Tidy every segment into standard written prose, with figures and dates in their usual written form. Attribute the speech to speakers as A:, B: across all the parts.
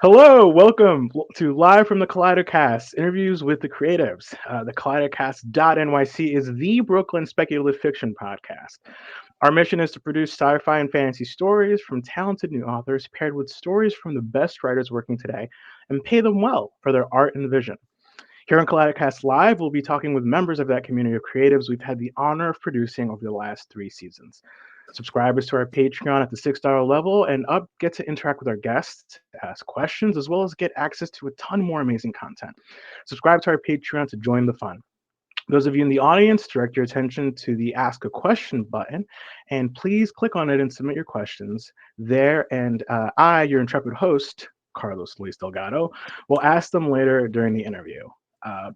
A: Hello, welcome to Live from the Cast interviews with the creatives. The NYC is the Brooklyn speculative fiction podcast. Our mission is to produce sci fi and fantasy stories from talented new authors paired with stories from the best writers working today and pay them well for their art and vision. Here on Cast Live, we'll be talking with members of that community of creatives we've had the honor of producing over the last 3 seasons. Subscribers to our Patreon at the $6 level and up get to interact with our guests, ask questions, as well as get access to a ton more amazing content. Subscribe to our Patreon to join the fun. Those of you in the audience, direct your attention to the Ask a Question button, and please click on it and submit your questions there. And I, your intrepid host, Carlos Luis Delgado, will ask them later during the interview.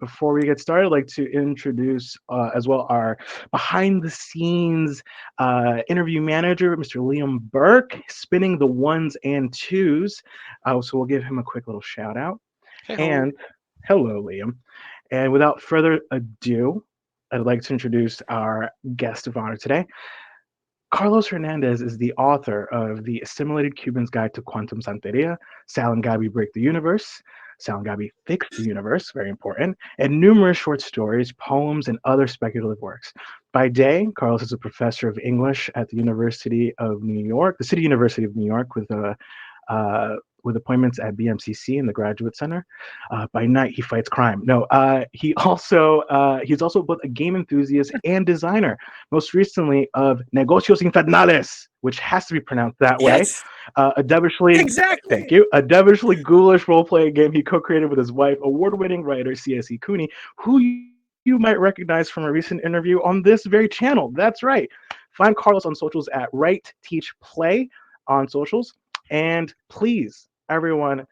A: Before we get started, I'd like to introduce as well our behind the scenes interview manager, Mr. Liam Burke, spinning the ones and twos. So we'll give him a quick little shout out.
B: Hey,
A: And hello, Liam. And without further ado, I'd like to introduce our guest of honor today. Carlos Hernandez is the author of The Assimilated Cuban's Guide to Quantum Santeria, Sal and Gabby Break the Universe, Sal and Gabby Fix the Universe, very important, and numerous short stories, poems, and other speculative works. By day, Carlos is a professor of English at the University of New York, the City University of New York, with appointments at BMCC in the Graduate Center. By night, he fights crime. No, he's also both a game enthusiast and designer. Most recently of Negocios Infernales, which has to be pronounced that way. A devilishly a devilishly ghoulish role-playing game he co-created with his wife, award-winning writer C.S.E. Cooney, who you might recognize from a recent interview on this very channel. That's right. Find Carlos on socials at Write, Teach, Play on socials. And please, everyone,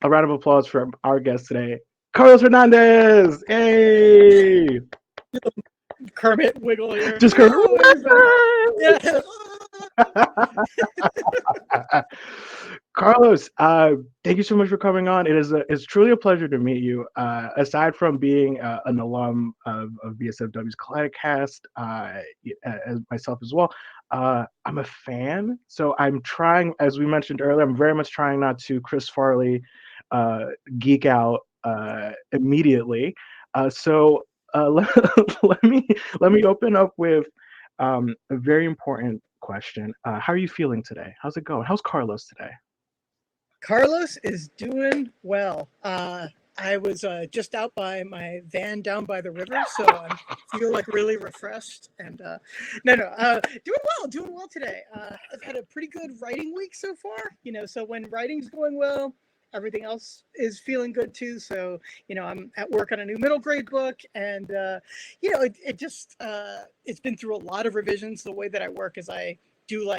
A: a round of applause for our guest today, Carlos Hernandez. Hey!
B: Kermit wiggle here.
A: Just Kermit.
B: Yeah.
A: Carlos, thank you so much for coming on. It's truly a pleasure to meet you. Aside from being an alum of BSFW's Cast, as myself as well, I'm a fan. So I'm trying, as we mentioned earlier, I'm very much trying not to Chris Farley geek out immediately. So let me open up with a very important question. How are you feeling today? How's it going? How's Carlos today?
B: Carlos is doing well. I was just out by my van down by the river, so I feel like really refreshed. And doing well today. I've had a pretty good writing week so far. So when writing's going well, everything else is feeling good too. So I'm at work on a new middle grade book, and it's been through a lot of revisions. The way that I work is I do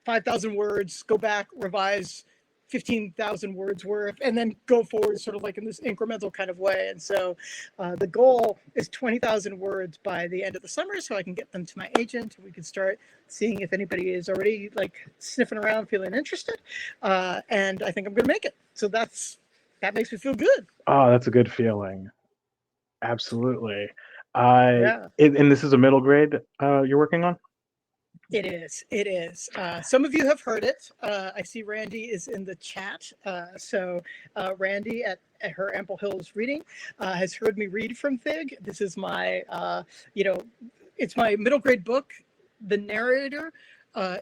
B: 5,000 words, go back, revise 15,000 words worth, and then go forward sort of like in this incremental kind of way. And so the goal is 20,000 words by the end of the summer, so I can get them to my agent. We can start seeing if anybody is already sniffing around, feeling interested. And I think I'm going to make it. So that makes me feel good.
A: Oh, that's a good feeling. Absolutely. And this is a middle grade you're working on?
B: It is. Some of you have heard it. I see Randy is in the chat. So Randy at her Ample Hills reading has heard me read from Fig. This is my, it's my middle grade book. The narrator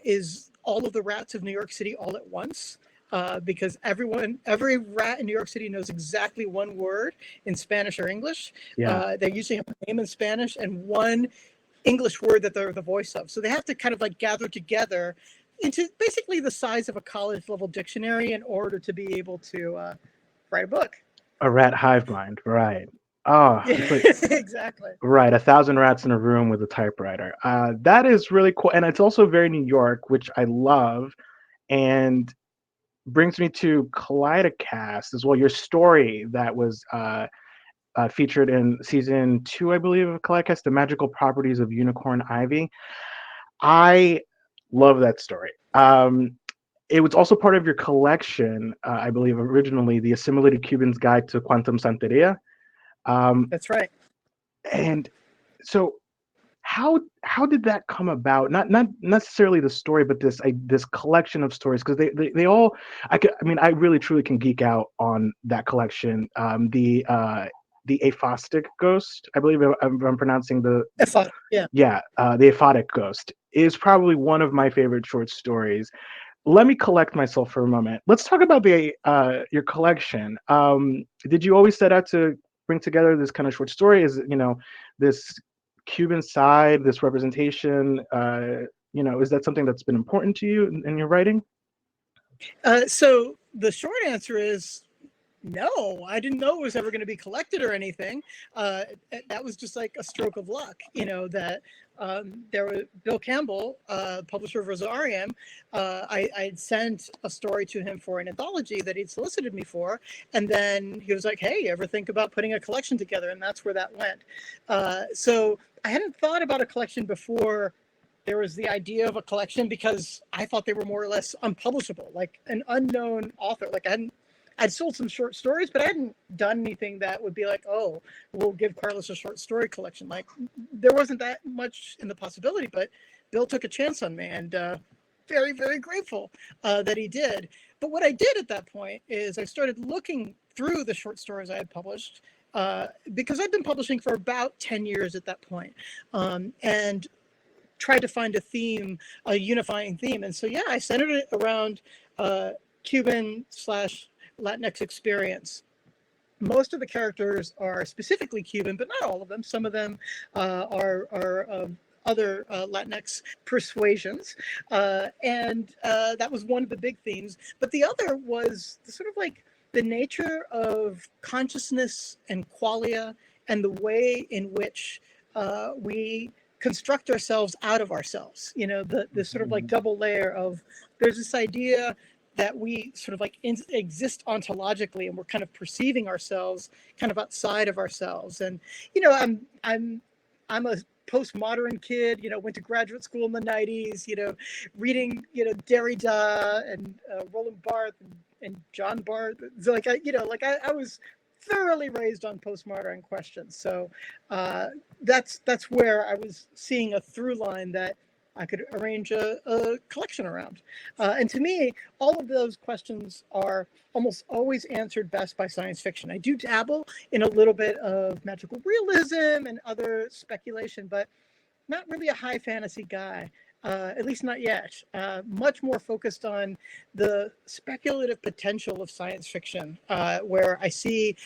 B: is all of the rats of New York City all at once. Because every rat in New York City knows exactly one word in Spanish or English.
A: Yeah.
B: They usually have a name in Spanish and one English word that they're the voice of. So they have to kind of gather together into basically the size of a college level dictionary in order to be able to write a book.
A: A rat hive mind, right. Oh,
B: exactly.
A: Right, 1,000 rats in a room with a typewriter. That is really cool. And it's also very New York, which I love. And brings me to Cast as well. Your story that was featured in season 2, I believe, of Cast, The Magical Properties of Unicorn Ivy. I love that story. It was also part of your collection, I believe, originally, The Assimilated Cuban's Guide to Quantum Santeria.
B: That's right.
A: And so how did that come about? Not necessarily the story, but this collection of stories, because they all, I mean, I really truly can geek out on that collection. The aphostic ghost, I believe I'm pronouncing the
B: If I, yeah.
A: yeah, the aphotic ghost is probably one of my favorite short stories. Let me collect myself for a moment. Let's talk about the your collection. Did you always set out to bring together this kind of short story? Is this Cuban side, this representation? Is that something that's been important to you in your writing?
B: So the short answer is no. I didn't know it was ever going to be collected or anything. Uh, that was just like a stroke of luck, that there was Bill Campbell, publisher of Rosarium. I had sent a story to him for an anthology that he'd solicited me for. And then he was like, hey, you ever think about putting a collection together? And that's where that went. So I hadn't thought about a collection before there was the idea of a collection, because I thought they were more or less unpublishable, like an unknown author. Like I'd sold some short stories, but I hadn't done anything that would be like, oh, we'll give Carlos a short story collection. Like there wasn't that much in the possibility, but Bill took a chance on me, and very, very grateful that he did. But what I did at that point is I started looking through the short stories I had published, because I'd been publishing for about 10 years at that point. And tried to find a unifying theme. And so, yeah, I centered it around Cuban slash Latinx experience. Most of the characters are specifically Cuban, but not all of them. Some of them are other Latinx persuasions. And that was one of the big themes. But the other was the sort of like the nature of consciousness and qualia, and the way in which we construct ourselves out of ourselves. The sort of like double layer of, there's this idea that we sort of like exist ontologically, and we're kind of perceiving ourselves kind of outside of ourselves. And I'm a postmodern kid, went to graduate school in the 90s, reading, Derrida and Roland Barthes and John Barth. So I was thoroughly raised on postmodern questions. So that's where I was seeing a through line that I could arrange a collection around. And to me, all of those questions are almost always answered best by science fiction. I do dabble in a little bit of magical realism and other speculation, but not really a high fantasy guy. At least not yet. Much more focused on the speculative potential of science fiction, where I see,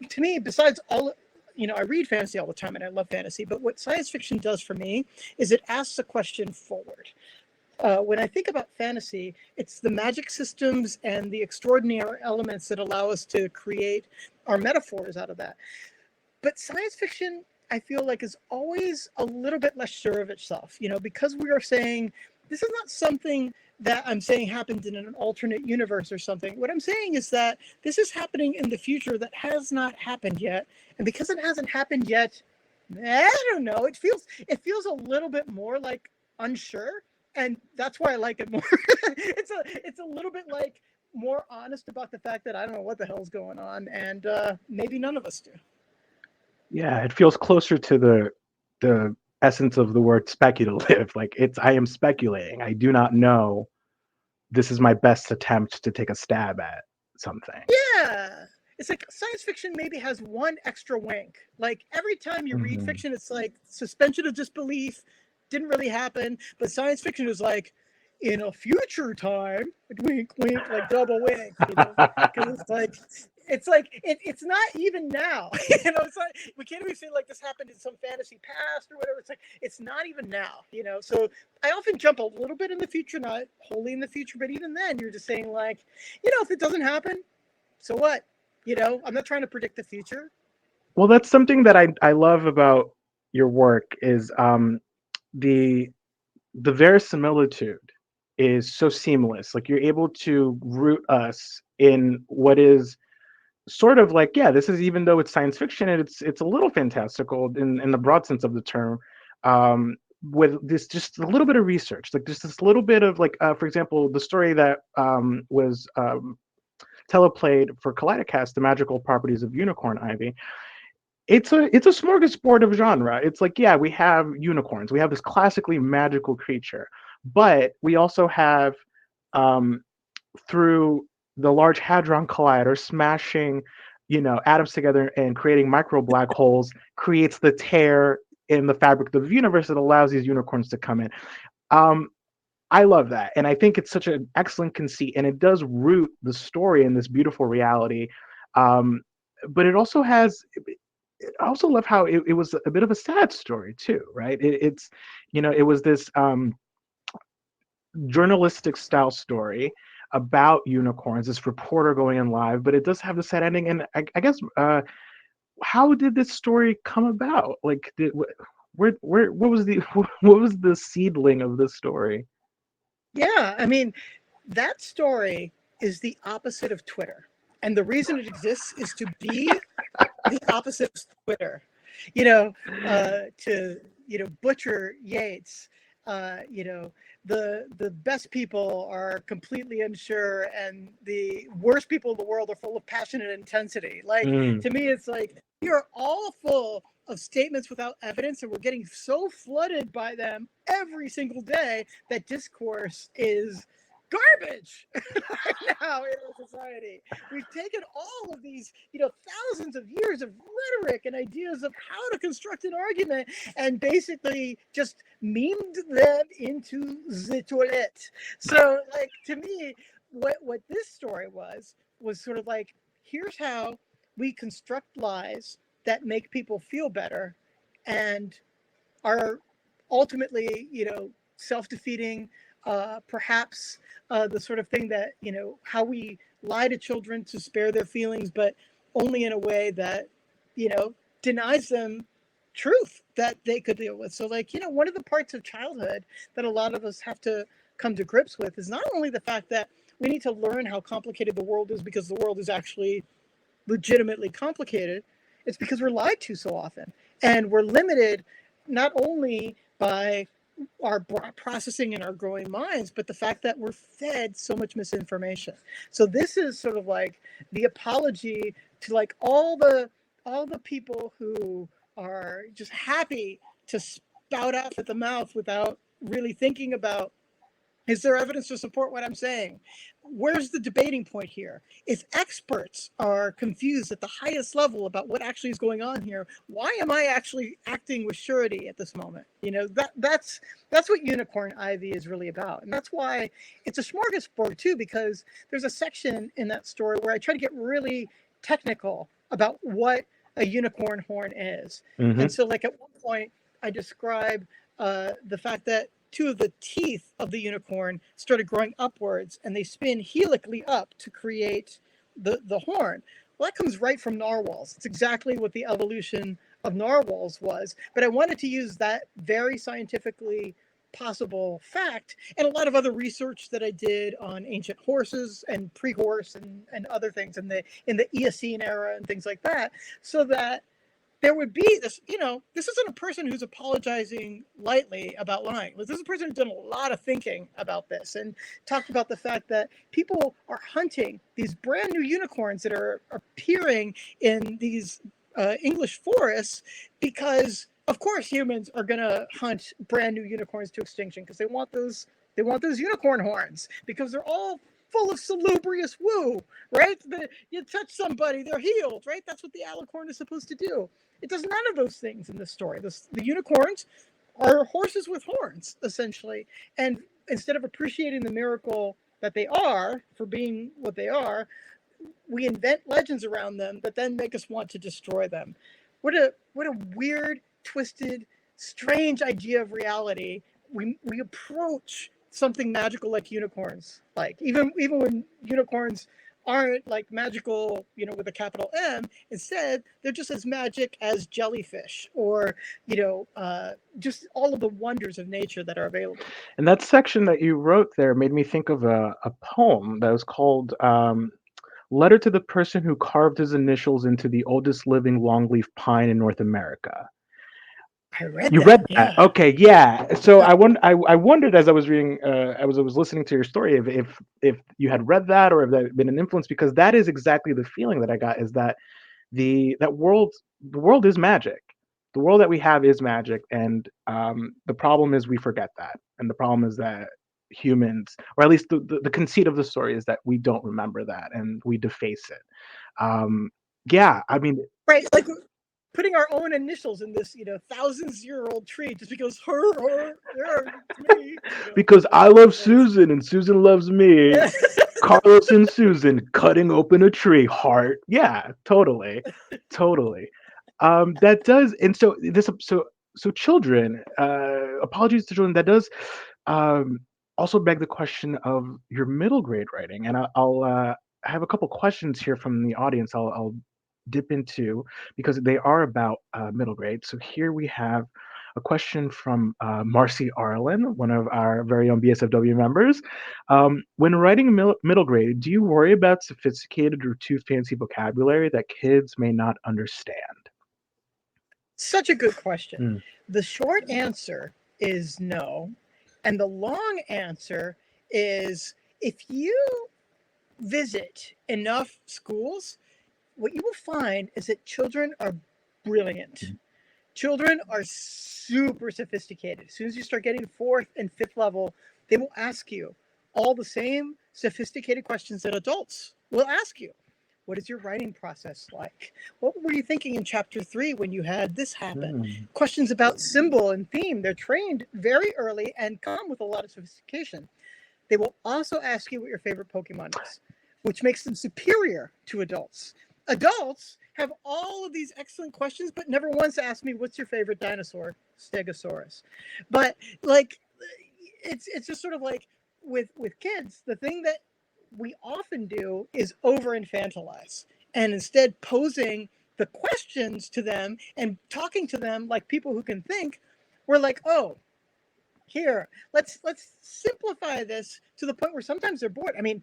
B: to me, besides all, I read fantasy all the time and I love fantasy, but what science fiction does for me is it asks a question forward. When I think about fantasy, it's the magic systems and the extraordinary elements that allow us to create our metaphors out of that. But science fiction, I feel like, is always a little bit less sure of itself, because we are saying this is not something that I'm saying happened in an alternate universe or something. What I'm saying is that this is happening in the future that has not happened yet. And because it hasn't happened yet, I don't know, it feels a little bit more like unsure. And that's why I like it more. It's a little bit like more honest about the fact that I don't know what the hell's going on. And maybe none of us do.
A: Yeah, it feels closer to the essence of the word speculative. Like I am speculating. I do not know. This is my best attempt to take a stab at something.
B: Yeah. It's like science fiction maybe has one extra wink. Like every time you read fiction, it's like suspension of disbelief, didn't really happen. But science fiction is like, in a future time, wink, wink, like double wink, because it's not even now. It's like we can't even say like this happened in some fantasy past or whatever. It's like it's not even now. So I often jump a little bit in the future, not wholly in the future, but even then, you're just saying like, if it doesn't happen, so what? I'm not trying to predict the future.
A: Well, that's something that I love about your work is the verisimilitude is so seamless. Like you're able to root us in what is sort of like, yeah, this is, even though it's science fiction, it's a little fantastical in the broad sense of the term, with this just a little bit of research, like just this little bit of like, for example, the story that was teleplayed for Kaleidocast, The Magical Properties of Unicorn Ivy. it's a smorgasbord of genre. It's like, yeah, we have unicorns. We have this classically magical creature, but we also have um, through the Large Hadron Collider smashing, atoms together and creating micro black holes creates the tear in the fabric of the universe that allows these unicorns to come in. Um, I love that, and I think it's such an excellent conceit, and it does root the story in this beautiful reality. Um, but it also has I also love how it was a bit of a sad story too, right? It was this journalistic style story about unicorns, this reporter going in live, but it does have the sad ending. And I guess, how did this story come about? Like, what was the what was the seedling of this story?
B: Yeah, I mean, that story is the opposite of Twitter. And the reason it exists is to be the opposite of Twitter. You know, to butcher Yates. The best people are completely unsure, and the worst people in the world are full of passion and intensity. Like,
A: Mm,
B: to me, it's like you're all full of statements without evidence, and we're getting so flooded by them every single day that discourse is garbage right now in our society. We've taken all of these, thousands of years of rhetoric and ideas of how to construct an argument and basically just memed them into the toilet. So, like, to me, what this story was sort of like, here's how we construct lies that make people feel better and are ultimately, self-defeating, perhaps the sort of thing that, how we lie to children to spare their feelings, but only in a way that, denies them truth that they could deal with. So, like, one of the parts of childhood that a lot of us have to come to grips with is not only the fact that we need to learn how complicated the world is, because the world is actually legitimately complicated, it's because we're lied to so often. And we're limited not only by our processing and our growing minds, but the fact that we're fed so much misinformation. So this is sort of like the apology to, like, all the people who are just happy to spout out at the mouth without really thinking about, is there evidence to support what I'm saying? Where's the debating point here? If experts are confused at the highest level about what actually is going on here, why am I actually acting with surety at this moment? That's what Unicorn Ivy is really about, and that's why it's a smorgasbord too. Because there's a section in that story where I try to get really technical about what a unicorn horn is,
A: hmm
B: and so, like, at one point, I describe the fact that two of the teeth of the unicorn started growing upwards, and they spin helically up to create the horn. Well, that comes right from narwhals. It's exactly what the evolution of narwhals was. But I wanted to use that very scientifically possible fact and a lot of other research that I did on ancient horses and pre-horse and other things in the Eocene era and things like that, so that there would be this, this isn't a person who's apologizing lightly about lying. This is a person who's done a lot of thinking about this and talked about the fact that people are hunting these brand new unicorns that are appearing in these English forests because, of course, humans are going to hunt brand new unicorns to extinction because they want those unicorn horns because they're all full of salubrious woo, right? You touch somebody, they're healed, right? That's what the alicorn is supposed to do. It does none of those things in this story. The unicorns are horses with horns, essentially. And instead of appreciating the miracle that they are for being what they are, we invent legends around them that then make us want to destroy them. What a weird, twisted, strange idea of reality. We approach something magical like unicorns. Like, even when unicorns aren't like magical, with a capital M. Instead, they're just as magic as jellyfish, or just all of the wonders of nature that are available.
A: And that section that you wrote there made me think of a poem that was called "Letter to the Person Who Carved His Initials into the Oldest Living Longleaf Pine in North America."
B: I read
A: You
B: that.
A: read that?
B: Yeah.
A: Okay, yeah. So I wondered as I was reading, I was listening to your story, if you had read that or if that had been an influence, because that is exactly the feeling that I got. Is that the world is magic. The world that we have is magic, and the problem is we forget that, and the problem is that humans, or at least the conceit of the story, is that we don't remember that and we deface it. Um, yeah, I mean,
B: Right, like putting our own initials in this, thousands-year-old tree just because there, it's me,
A: because I love Susan and Susan loves me.
B: yeah.
A: Carlos and Susan cutting open a tree. Heart. Yeah, totally, totally. That does, and so children. Apologies to children. That does um, also beg the question of your middle grade writing, and I'll have a couple questions here from the audience. I'll dip into because they are about middle grade. So here we have a question from Marcy Arlen, one of our very own BSFW members. When writing middle grade, do you worry about sophisticated or too fancy vocabulary that kids may not understand?
B: Such a good question.
A: Mm,
B: The short answer is no. And the long answer is if you visit enough schools, what you will find is that children are brilliant.
A: mm,
B: Children are super sophisticated. As soon as you start getting fourth and fifth level, they will ask you all the same sophisticated questions that adults will ask you. What is your writing process like? What were you thinking in chapter 3 when you had this happen?
A: mm,
B: Questions about symbol and theme. They're trained very early and come with a lot of sophistication. They will also ask you what your favorite Pokemon is, which makes them superior to adults. Adults have all of these excellent questions, but never once asked me what's your favorite dinosaur, Stegosaurus. But like, it's just sort of like with kids, the thing that we often do is over infantilize and instead posing the questions to them and talking to them like people who can think. We're like, oh, here, let's simplify this to the point where sometimes they're bored. I mean,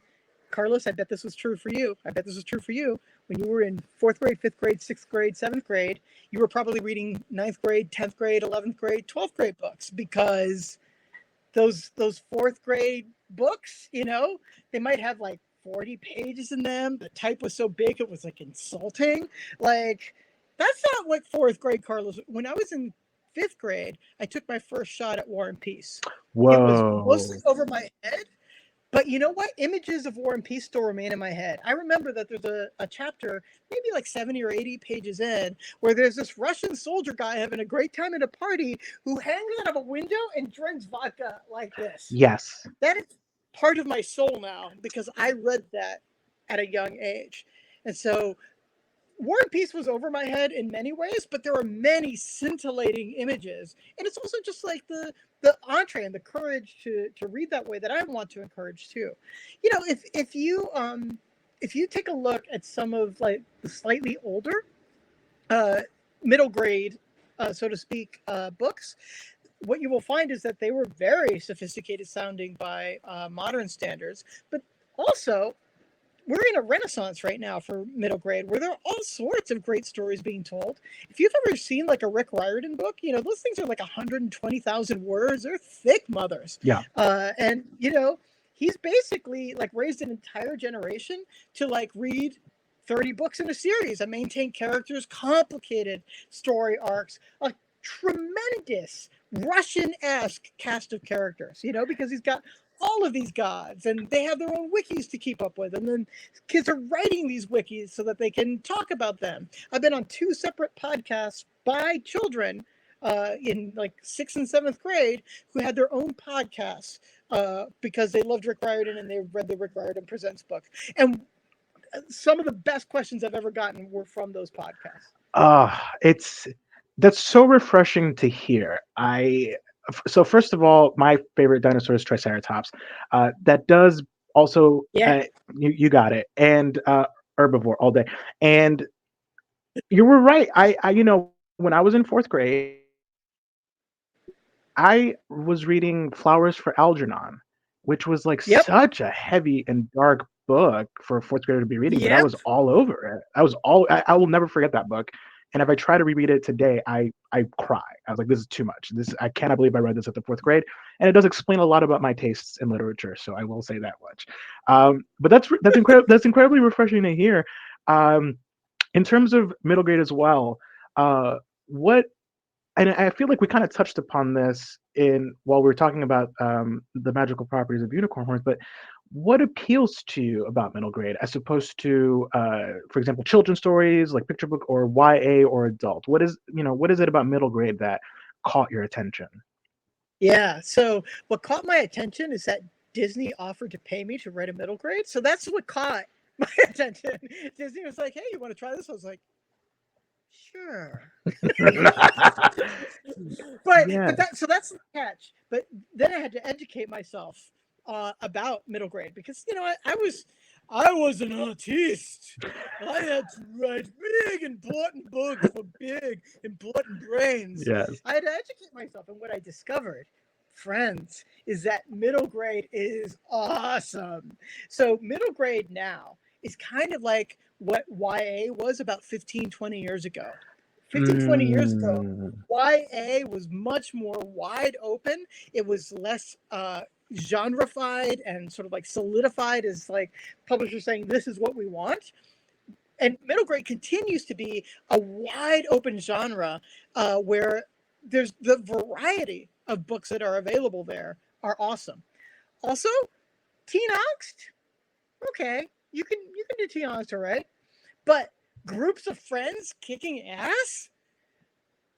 B: Carlos, I bet this was true for you. I bet this was true for you when you were in fourth grade, fifth grade, sixth grade, seventh grade. You were probably reading ninth grade, 10th grade, 11th grade, 12th grade books because those fourth grade books, they might have like 40 pages in them. The type was so big it was like insulting. Like, that's not what fourth grade Carlos. When I was in fifth grade, I took my first shot at War and Peace. It was mostly
A: whoa.
B: over my head, but you know what? Images of War and Peace still remain in my head. I remember that there's a chapter, maybe like 70 or 80 pages in, where there's this Russian soldier guy having a great time at a party who hangs out of a window and drinks vodka like this.
A: Yes.
B: That is part of my soul now because I read that at a young age. And so War and Peace was over my head in many ways, but there are many scintillating images, and it's also just like the entree and the courage to read that way that I want to encourage too. If you take a look at some of like the slightly older uh, middle grade, so to speak, books, what you will find is that they were very sophisticated sounding by modern standards, but also we're in a renaissance right now for middle grade where there are all sorts of great stories being told. If you've ever seen like a Rick Riordan book, those things are like 120,000 words. They're thick mothers.
A: Yeah.
B: And he's basically like raised an entire generation to like read 30 books in a series and maintain characters, complicated story arcs, a tremendous Russian-esque cast of characters, because he's got all of these gods and they have their own wikis to keep up with, and then kids are writing these wikis so that they can talk about them. I've been on 2 separate podcasts by children in like 6th and 7th grade who had their own podcasts because they loved Rick Riordan and they read the Rick Riordan Presents book. And some of the best questions I've ever gotten were from those podcasts.
A: It's that's so refreshing to hear. So first of all, my favorite dinosaur is Triceratops. That does also
B: Yeah.
A: you got it, and herbivore all day. And you were right. When I was in fourth grade, I was reading Flowers for Algernon, which was like
B: Yep.
A: such a heavy and dark book for a fourth grader to be reading, but I
B: Yep.
A: was all over it. I will never forget that book. And if I try to reread it today, I cry. I was like, this is too much. I cannot believe I read this at the fourth grade. And it does explain a lot about my tastes in literature, so I will say that much. But that's incredible. That's incredibly refreshing to hear. Um, In terms of middle grade as well, what and I feel like we kind of touched upon this in while we were talking about the magical properties of unicorn horns, but what appeals to you about middle grade as opposed to, for example, children's stories like picture book or YA or adult? What is it about middle grade that caught your attention?
B: Yeah. So what caught my attention is that Disney offered to pay me to write a middle grade. So that's what caught my attention. Disney was like, "Hey, you want to try this?" I was like, "Sure." but
A: Yeah.
B: that's the catch. But then I had to educate myself about middle grade because I was an artist. I had to write big important books for big important brains.
A: Yes.
B: I had to educate myself, and what I discovered, friends, is that middle grade is awesome. So middle grade now is kind of like what YA was about 15, 20 years ago. 15, 20 years ago,
A: Mm,
B: YA was much more wide open. It was less genrefied and sort of like solidified as like publishers saying, this is what we want. And middle grade continues to be a wide open genre where there's the variety of books that are available there are awesome. Also, teen angst, okay, you can do teen angst, all right, but groups of friends kicking ass,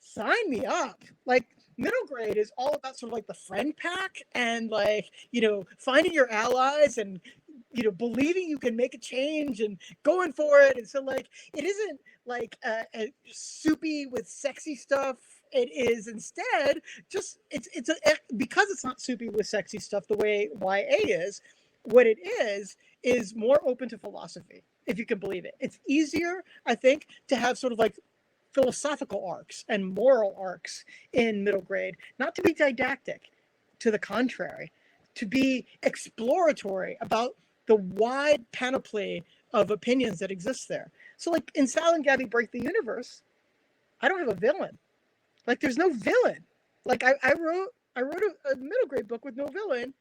B: sign me up. Like middle grade is all about sort of like the friend pack and like, finding your allies and believing you can make a change and going for it. And so like it isn't like a soupy with sexy stuff. It is instead just it's a because it's not soupy with sexy stuff the way YA is. What it is more open to philosophy, if you can believe it. It's easier, I think, to have sort of like philosophical arcs and moral arcs in middle grade, not to be didactic, to the contrary, to be exploratory about the wide panoply of opinions that exist there. So, like in Sal and Gabby Break the Universe, I don't have a villain. Like, there's no villain. Like, I wrote a middle grade book with no villain,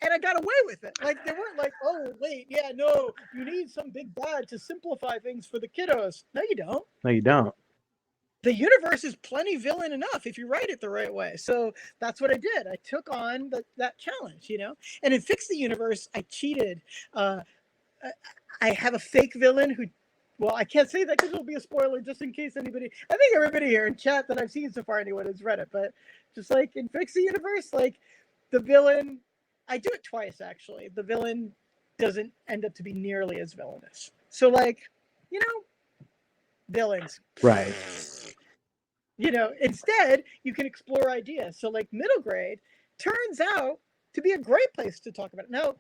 B: and I got away with it. Like they weren't like, oh wait, yeah, no, you need some big bad to simplify things for the kiddos. No, you don't.
A: no, you don't.
B: The universe is plenty villain enough if you write it the right way. So that's what I did. I took on that challenge. And in Fix the Universe, I cheated. Uh, I have a fake villain who, well, I can't say that because it'll be a spoiler just in case anybody, I think everybody here in chat that I've seen so far, anyone has read it. But just like in Fix the Universe, like the villain, I do it twice actually. The villain doesn't end up to be nearly as villainous. So, like, you know, villains.
A: Right.
B: Instead, you can explore ideas. So, like, middle grade turns out to be a great place to talk about it. Now,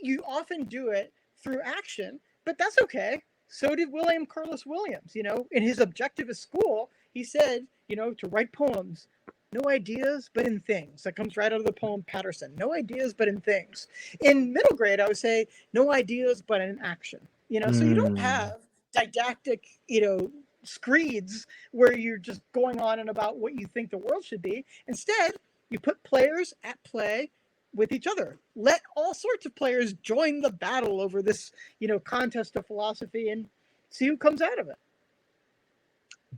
B: you often do it through action, but that's okay. So did William Carlos Williams. In his objective at school, he said, to write poems, no ideas, but in things. That comes right out of the poem Patterson. No ideas, but in things. In middle grade, I would say, no ideas, but in action. So you don't
A: Mm,
B: have didactic, screeds where you're just going on and about what you think the world should be. Instead, you put players at play with each other. Let all sorts of players join the battle over this, contest of philosophy and see who comes out of it.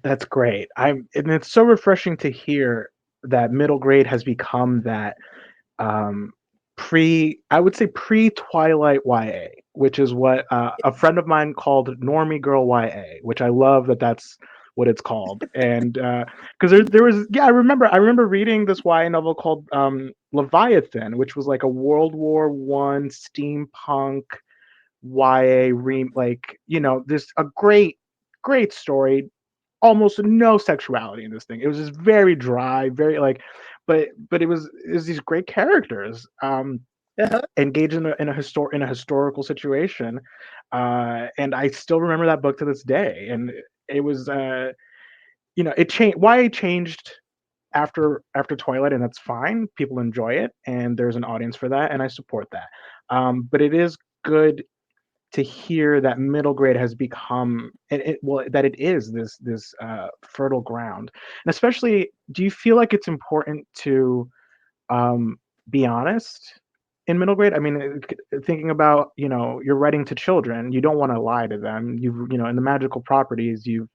A: that's great. And it's so refreshing to hear that middle grade has become that um, I would say pre Twilight YA, which is what a friend of mine called Normie Girl YA, which I love that that's what it's called. And because there was, yeah, I remember reading this YA novel called Leviathan, which was like a World War I steampunk YA like this a great story, almost no sexuality in this thing. It was just very dry, very like, but it was these great characters
B: Uh-huh.
A: engaged in a historical situation, and I still remember that book to this day. And it was it changed. Why it changed after Twilight, and that's fine. People enjoy it, and there's an audience for that, and I support that. But it is good to hear that middle grade has become that it is this fertile ground. And especially, do you feel like it's important to be honest in middle grade? I mean, thinking about, you're writing to children. You don't want to lie to them. In the magical properties, you've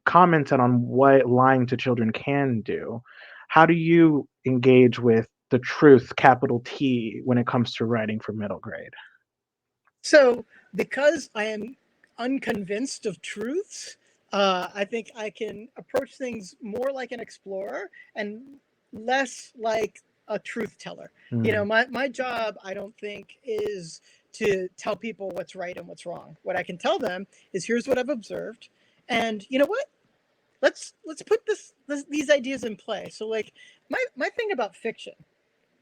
A: commented on what lying to children can do. How do you engage with the truth, capital T, when it comes to writing for middle grade?
B: So, because I am unconvinced of truths, I think I can approach things more like an explorer and less like a truth teller.
A: Mm,
B: My job, I don't think, is to tell people what's right and what's wrong. What I can tell them is here's what I've observed. And you know what? Let's put these ideas in play. So like my thing about fiction,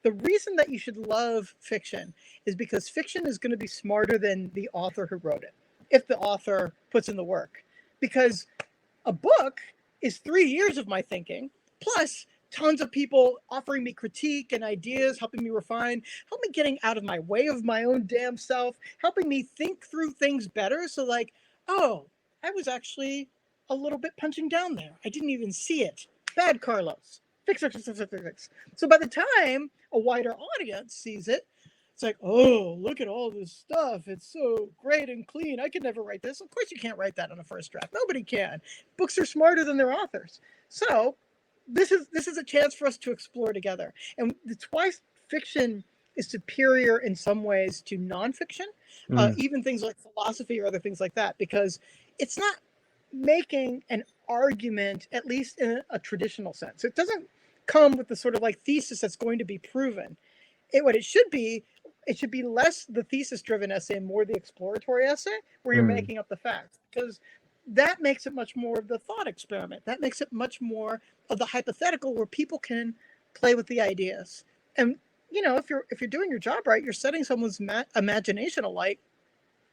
B: the reason that you should love fiction is because fiction is going to be smarter than the author who wrote it, if the author puts in the work. Because a book is 3 years of my thinking, plus tons of people offering me critique and ideas, helping me refine, help me getting out of my way of my own damn self, helping me think through things better. So, like, oh, I was actually a little bit punching down there. I didn't even see it. Bad, Carlos. Fix. So by the time a wider audience sees it, it's like, oh, look at all this stuff. It's so great and clean. I could never write this. Of course, you can't write that on a first draft. Nobody can. Books are smarter than their authors. So this is a chance for us to explore together. And it's why fiction is superior in some ways to nonfiction,
A: mm,
B: even things like philosophy or other things like that, because it's not making an argument, at least in a traditional sense. It doesn't come with the sort of like thesis that's going to be proven. What it should be less the thesis driven essay and more the exploratory essay where you're
A: mm,
B: making up the facts, because that makes it much more of the thought experiment. That makes it much more of the hypothetical where people can play with the ideas. And if you're doing your job right, you're setting someone's imagination alight.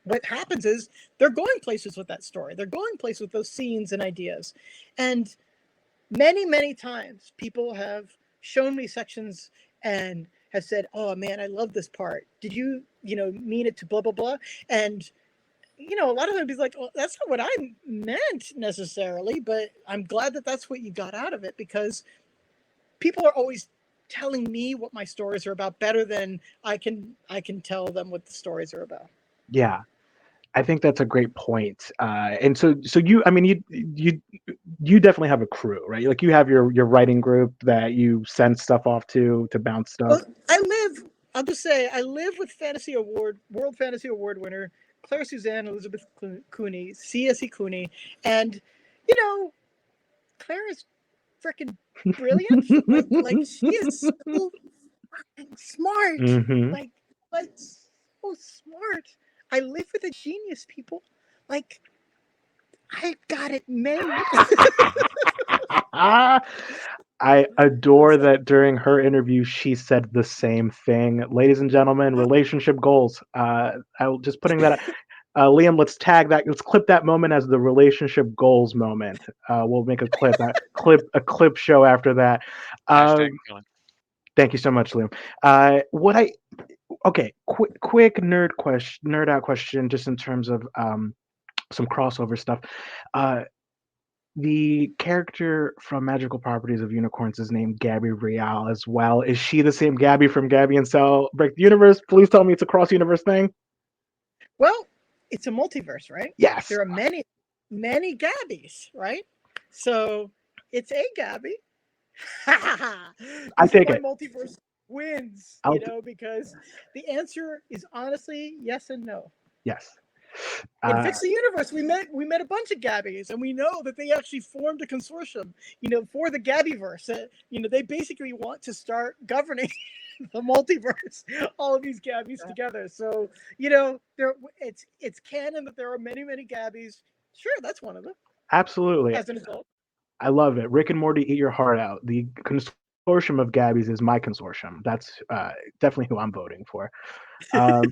B: What happens is they're going places with that story. They're going places with those scenes and ideas. And many times people have shown me sections and have said, oh man, I love this part. Did you mean it to blah blah blah? And a lot of them be like, well, that's not what I meant necessarily, but I'm glad that that's what you got out of it, because people are always telling me what my stories are about better than I can tell them what the stories are about.
A: yeah, I think that's a great point. And so I mean, you definitely have a crew, right? Like you have your writing group that you send stuff off to bounce stuff.
B: Well, I'll just say, I live with World Fantasy Award winner Claire Suzanne Elizabeth Cooney, C.S.E. Cooney, and you know, Claire is freaking brilliant. Like she is so fucking smart.
A: Hmm.
B: Like, like so smart. I live with a genius, people. Like, I got it made.
A: I adore
B: So,
A: that during her interview she said the same thing. Ladies and gentlemen, relationship goals. I'll just putting that. Liam, let's tag that. Let's clip that moment as the relationship goals moment. We'll make a clip show after that.
C: Hashtag
A: Um,
C: feeling.
A: thank you so much, Liam. What I Okay, quick nerd out question, just in terms of some crossover stuff. Uh, the character from Magical Properties of Unicorns is named Gabby Real as well. Is she the same Gabby from Gabby and Cell Break the Universe? Please tell me it's a cross universe thing.
B: well, it's a multiverse, right?
A: Yes,
B: There are many Gabbies, right? So it's a Gabby.
A: I
B: This is
A: take
B: why
A: it.
B: multiverse wins,
A: I'll
B: because the answer is honestly yes and no.
A: yes.
B: In
A: Uh,
B: Fix the Universe, we met a bunch of Gabbies, and we know that they actually formed a consortium, for the Gabbyverse. They basically want to start governing the multiverse, all of these Gabbies together. So, it's canon that there are many Gabbies. Sure, that's one of them
A: Absolutely,
B: as an adult.
A: I love it. Rick and Morty, eat your heart out. The consortium of Gabbies is my consortium. That's definitely who I'm voting for. Um,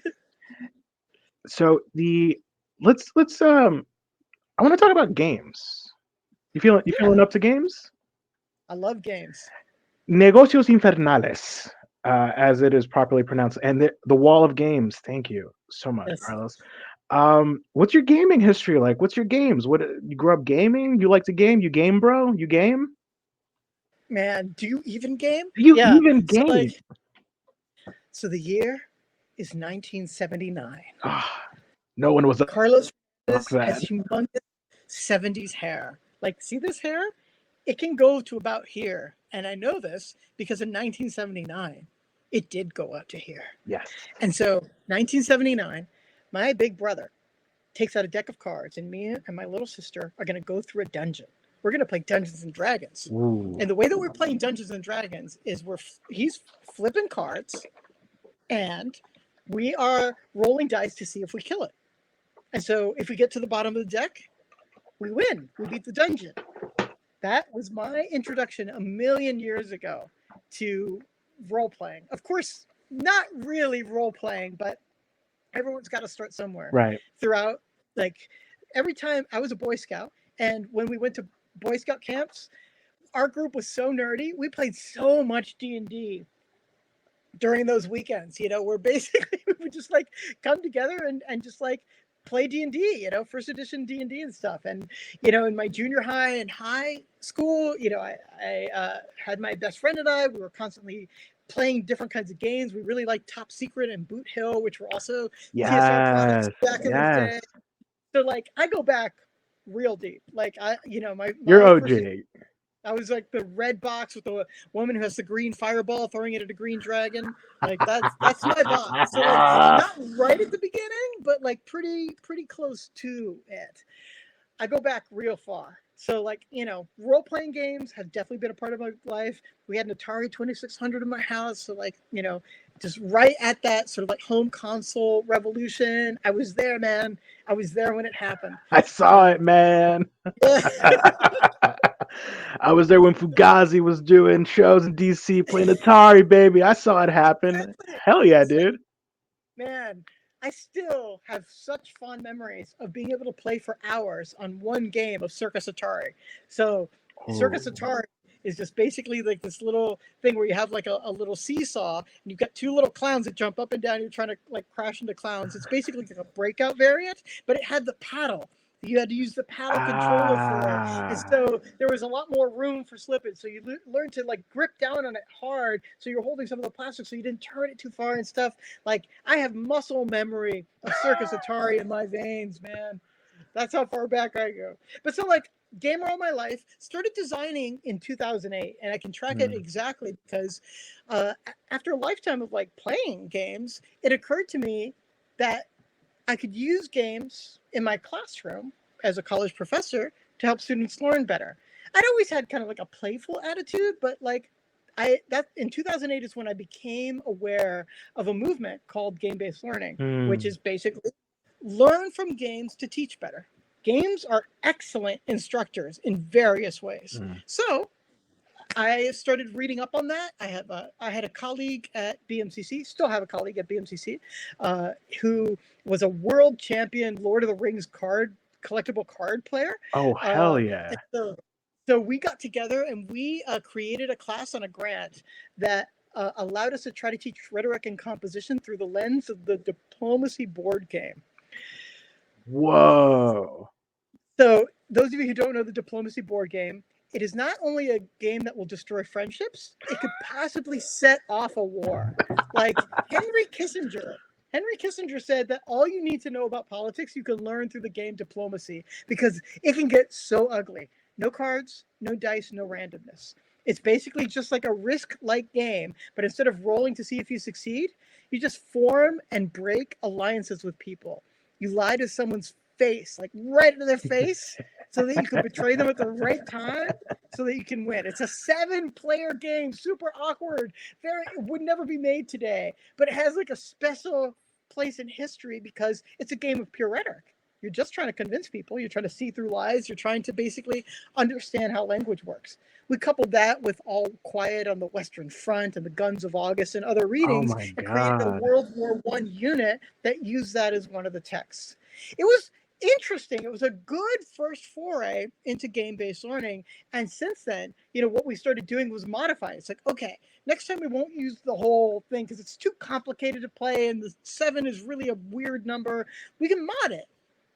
A: so the let's I want to talk about games. You feeling
B: Yeah,
A: up to games?
B: I love games.
A: Negocios Infernales, as it is properly pronounced, and the Wall of Games. Thank you so much,
B: Yes,
A: Carlos. What's your gaming history like? What's your games? What you grew up gaming? You like to game? You game, bro? You game?
B: man. Do you even game?
A: You
B: Yeah.
A: even
B: So
A: game?
B: like, So the year is 1979.
A: Ah, no one was
B: Carlos
A: up
B: has
A: then.
B: humongous 70s hair. Like, see this hair? It can go to about here. And I know this because in 1979, it did go out to here.
A: Yes.
B: And so, 1979, my big brother takes out a deck of cards, and me and my little sister are going to go through a dungeon. We're going to play Dungeons and Dragons.
A: Ooh.
B: And the way that we're playing Dungeons and Dragons is he's flipping cards, and we are rolling dice to see if we kill it. And so, if we get to the bottom of the deck, we win. We beat the dungeon. That was my introduction a million years ago to role playing. Of course, not really role playing, but everyone's got to start somewhere.
A: Right.
B: Throughout, like, every time I was a Boy Scout, and when we went to Boy Scout camps, our group was so nerdy. We played so much D&D during those weekends. Where basically we would just like come together and just like play D&D, first edition D&D and stuff. And, in my junior high and high school, I had my best friend and we were constantly playing different kinds of games. We really liked Top Secret and Boot Hill, which were also TSR products back in the day. So like, I go back real deep. Like
A: You're
B: my
A: OG.
B: first, I was like the red box with the woman who has the green fireball throwing it at a green dragon. Like that's my box. So like not right at the beginning, but like pretty close to it. I go back real far. So like, role playing games have definitely been a part of my life. We had an Atari 2600 in my house. So like, just right at that sort of like home console revolution. I was there, man. I was there when it happened.
A: I saw it, man. I was there when Fugazi was doing shows in DC playing Atari, baby. I saw it happen. Hell yeah, dude.
B: Man, I still have such fond memories of being able to play for hours on one game of Circus Atari. So, Circus Atari is just basically like this little thing where you have like a little seesaw and you've got two little clowns that jump up and down. You're trying to like crash into clowns. It's basically like a breakout variant, but it had the paddle. You had to use the paddle controller for it. And so there was a lot more room for slippage. So you learned to like grip down on it hard. So you're holding some of the plastic so you didn't turn it too far and stuff. Like I have muscle memory of Circus Atari in my veins, man. That's how far back I go. But so like gamer all my life, started designing in 2008. And I can track it exactly because after a lifetime of like playing games, it occurred to me that I could use games in my classroom as a college professor to help students learn better. I'd always had kind of like a playful attitude, but like that in 2008 is when I became aware of a movement called game-based learning, which is basically learn from games to teach better. Games are excellent instructors in various ways. So I started reading up on that. I had a colleague at BMCC, still have a colleague at BMCC, who was a world champion Lord of the Rings collectible card player.
A: Oh, hell yeah.
B: So we got together and we created a class on a grant that allowed us to try to teach rhetoric and composition through the lens of the diplomacy board game.
A: Whoa.
B: So those of you who don't know the diplomacy board game, it is not only a game that will destroy friendships, it could possibly set off a war. Like Henry Kissinger said that all you need to know about politics, you can learn through the game diplomacy because it can get so ugly. No cards, no dice, no randomness. It's basically just like a risk-like game, but instead of rolling to see if you succeed, you just form and break alliances with people. You lie to someone's face, like right into their face, so that you can betray them at the right time so that you can win. It's a 7-player game, super awkward. It would never be made today, but it has like a special place in history because it's a game of pure rhetoric. You're just trying to convince people. You're trying to see through lies. You're trying to basically understand how language works. We coupled that with All Quiet on the Western Front and the Guns of August and other readings and created a World War I unit that used that as one of the texts. It was interesting. It was a good first foray into game-based learning. And since then, what we started doing was modify. It's like, okay, next time we won't use the whole thing because it's too complicated to play and the 7 is really a weird number. We can mod it.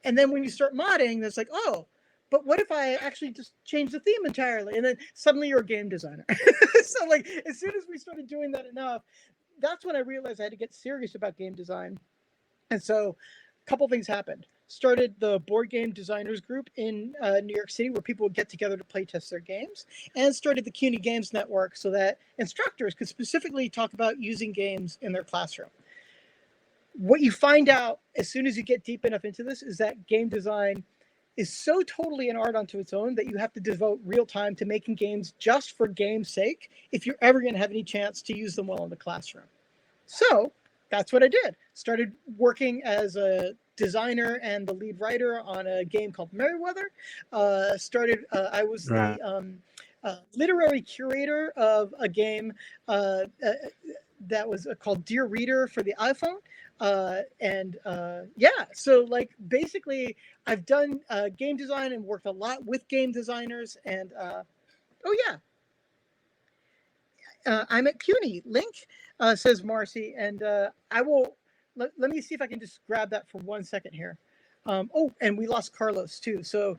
B: And then when you start modding, it's like, oh, but what if I actually just change the theme entirely? And then suddenly you're a game designer. So like, as soon as we started doing that enough, that's when I realized I had to get serious about game design. And so a couple things happened. Started the board game designers group in New York City where people would get together to play test their games, and started the CUNY Games Network so that instructors could specifically talk about using games in their classroom. What you find out as soon as you get deep enough into this is that game design is so totally an art unto its own that you have to devote real time to making games just for game's sake if you're ever going to have any chance to use them well in the classroom. So that's what I did. Started working as a designer and the lead writer on a game called Merryweather. I was
A: Right.
B: the literary curator of a game that was called Dear Reader for the iPhone. Yeah, so like basically I've done game design and worked a lot with game designers. And oh yeah, I'm at CUNY. Link, says Marcy, and I will. Let me see if I can just grab that for 1 second here. Oh, and we lost Carlos too. So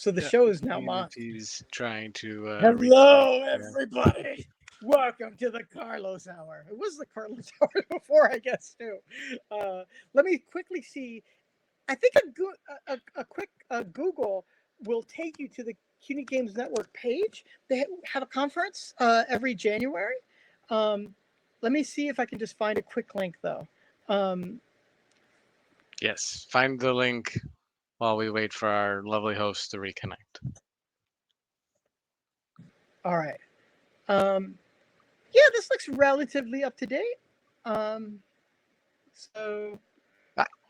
B: the
C: Yeah,
B: show is now mine.
C: Unity's trying to
B: Hello, everybody. Welcome to the Carlos Hour. It was the Carlos Hour before, I guess, too. Let me quickly see. I think a quick Google will take you to the CUNY Games Network page. They have a conference every January. Let me see if I can just find a quick link, though.
C: Yes, find the link while we wait for our lovely host to reconnect.
B: All right. Yeah, this looks relatively up to date. So.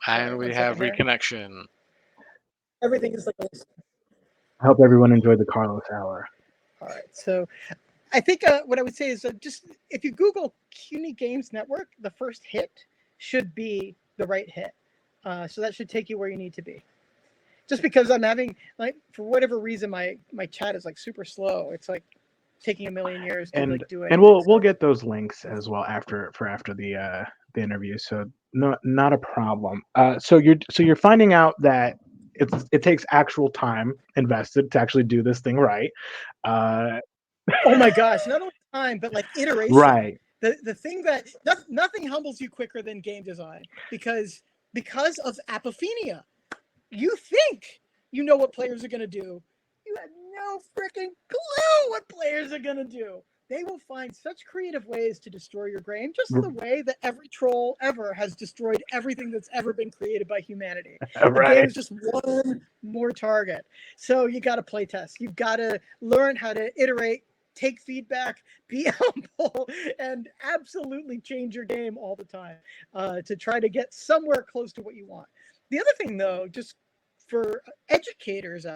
C: And we have reconnection.
B: Everything is like.
A: I hope everyone enjoyed the Carlos Hour.
B: All right. So I think what I would say is just if you Google CUNY Games Network, the first hit should be the right hit. So that should take you where you need to be. Just because I'm having, like, for whatever reason, my chat is like super slow. It's like taking a million years to like do anything.
A: And we'll get those links as well after the interview. So not a problem. So you're finding out that it takes actual time invested to actually do this thing right.
B: Oh my gosh! Not only time, but like iteration.
A: Right.
B: The thing that nothing humbles you quicker than game design because of apophenia. You think you know what players are going to do. You have no freaking clue what players are going to do. They will find such creative ways to destroy your game, just the way that every troll ever has destroyed everything that's ever been created by humanity.
A: Right.
B: The game is just one more target. So you got to play test. You've got to learn how to iterate, take feedback, be humble, and absolutely change your game all the time to try to get somewhere close to what you want. The other thing, though, just for educators,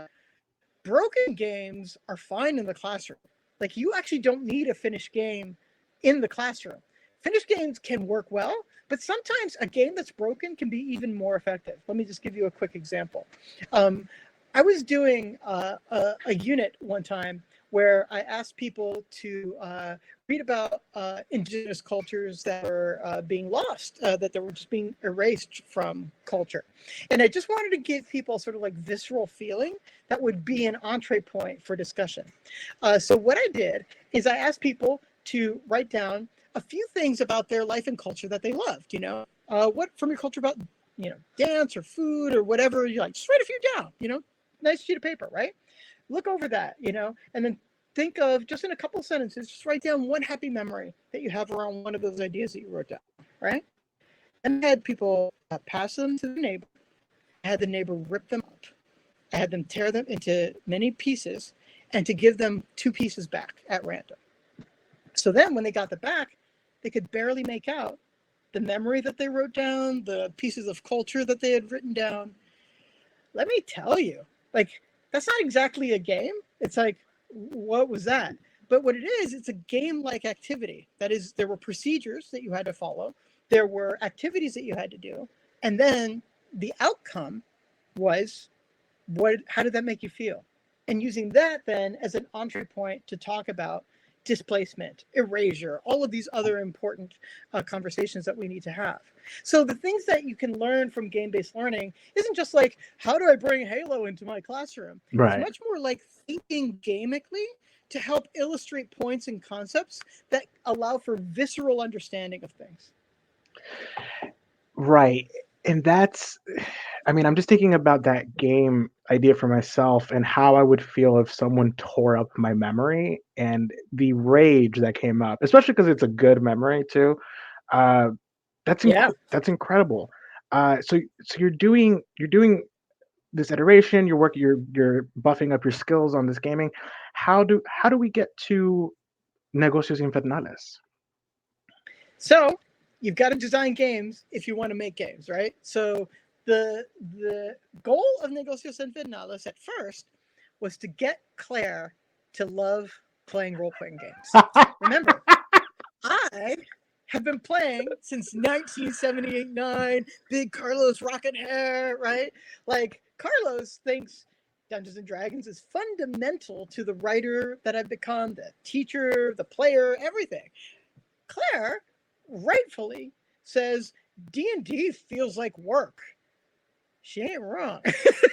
B: broken games are fine in the classroom. Like, you actually don't need a finished game in the classroom. Finished games can work well, but sometimes a game that's broken can be even more effective. Let me just give you a quick example. I was doing a unit one time where I asked people to read about indigenous cultures that were being lost, that they were just being erased from culture. And I just wanted to give people sort of like visceral feeling that would be an entree point for discussion. So what I did is I asked people to write down a few things about their life and culture that they loved, what from your culture about, dance or food or whatever you like, just write a few down, nice sheet of paper, right? Look over that, and then think of just in a couple of sentences, just write down one happy memory that you have around one of those ideas that you wrote down, right? And I had people pass them to the neighbor. I had the neighbor rip them up. I had them tear them into many pieces and to give them 2 pieces back at random. So then when they got the back, they could barely make out the memory that they wrote down, the pieces of culture that they had written down. Let me tell you, like, that's not exactly a game. It's like, what was that? But what it is, it's a game-like activity. That is, there were procedures that you had to follow. There were activities that you had to do. And then the outcome was, how did that make you feel? And using that then as an entree point to talk about displacement, erasure, all of these other important conversations that we need to have. So the things that you can learn from game-based learning isn't just like, how do I bring Halo into my classroom?
A: Right.
B: It's much more like thinking gamically to help illustrate points and concepts that allow for visceral understanding of things.
A: Right. And that's, I mean, I'm just thinking about that game idea for myself and how I would feel if someone tore up my memory and the rage that came up, especially because it's a good memory too. Uh,
B: Yeah.
A: that's incredible. So you're doing this iteration. You're buffing up your skills on this gaming. How do we get to negocios infernales?
B: So you've got to design games if you want to make games, right? So the goal of Negocios Infernales at first was to get Claire to love playing role playing games. Remember, I have been playing since 1978-9, big Carlos Rocket Hair, right? Like, Carlos thinks Dungeons and Dragons is fundamental to the writer that I've become, the teacher, the player, everything. Claire rightfully says D&D feels like work. She ain't wrong.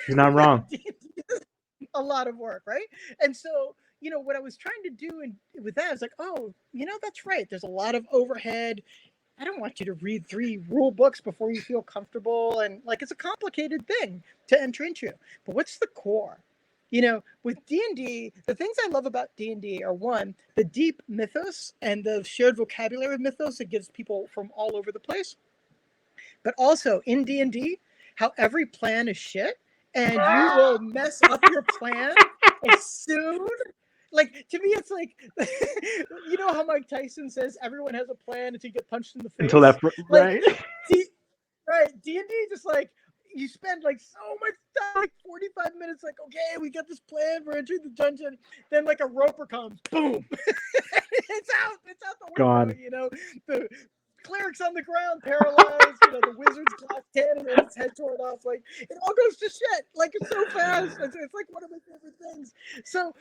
A: She's not wrong.
B: A lot of work, right? And so, what I was trying to do with that is like, oh, that's right. There's a lot of overhead. I don't want you to read 3 rule books before you feel comfortable. And like, it's a complicated thing to enter into. But what's the core? With D&D, the things I love about D&D are, one, the deep mythos and the shared vocabulary of mythos it gives people from all over the place. But also in D&D, how every plan is shit and you will mess up your plan as soon. Like, to me, it's like, how Mike Tyson says everyone has a plan until you get punched in the face?
A: Until that,
B: Like,
A: right?
B: right, D&D just like, you spend like so much time, like 45 minutes, like, okay, we got this plan, we're entering the dungeon. Then like a roper comes, boom, it's out the window.
A: Gone.
B: The cleric's on the ground, paralyzed. The wizard's glass cannon and his head torn off. Like, it all goes to shit. Like, it's so fast. It's like one of my favorite things. So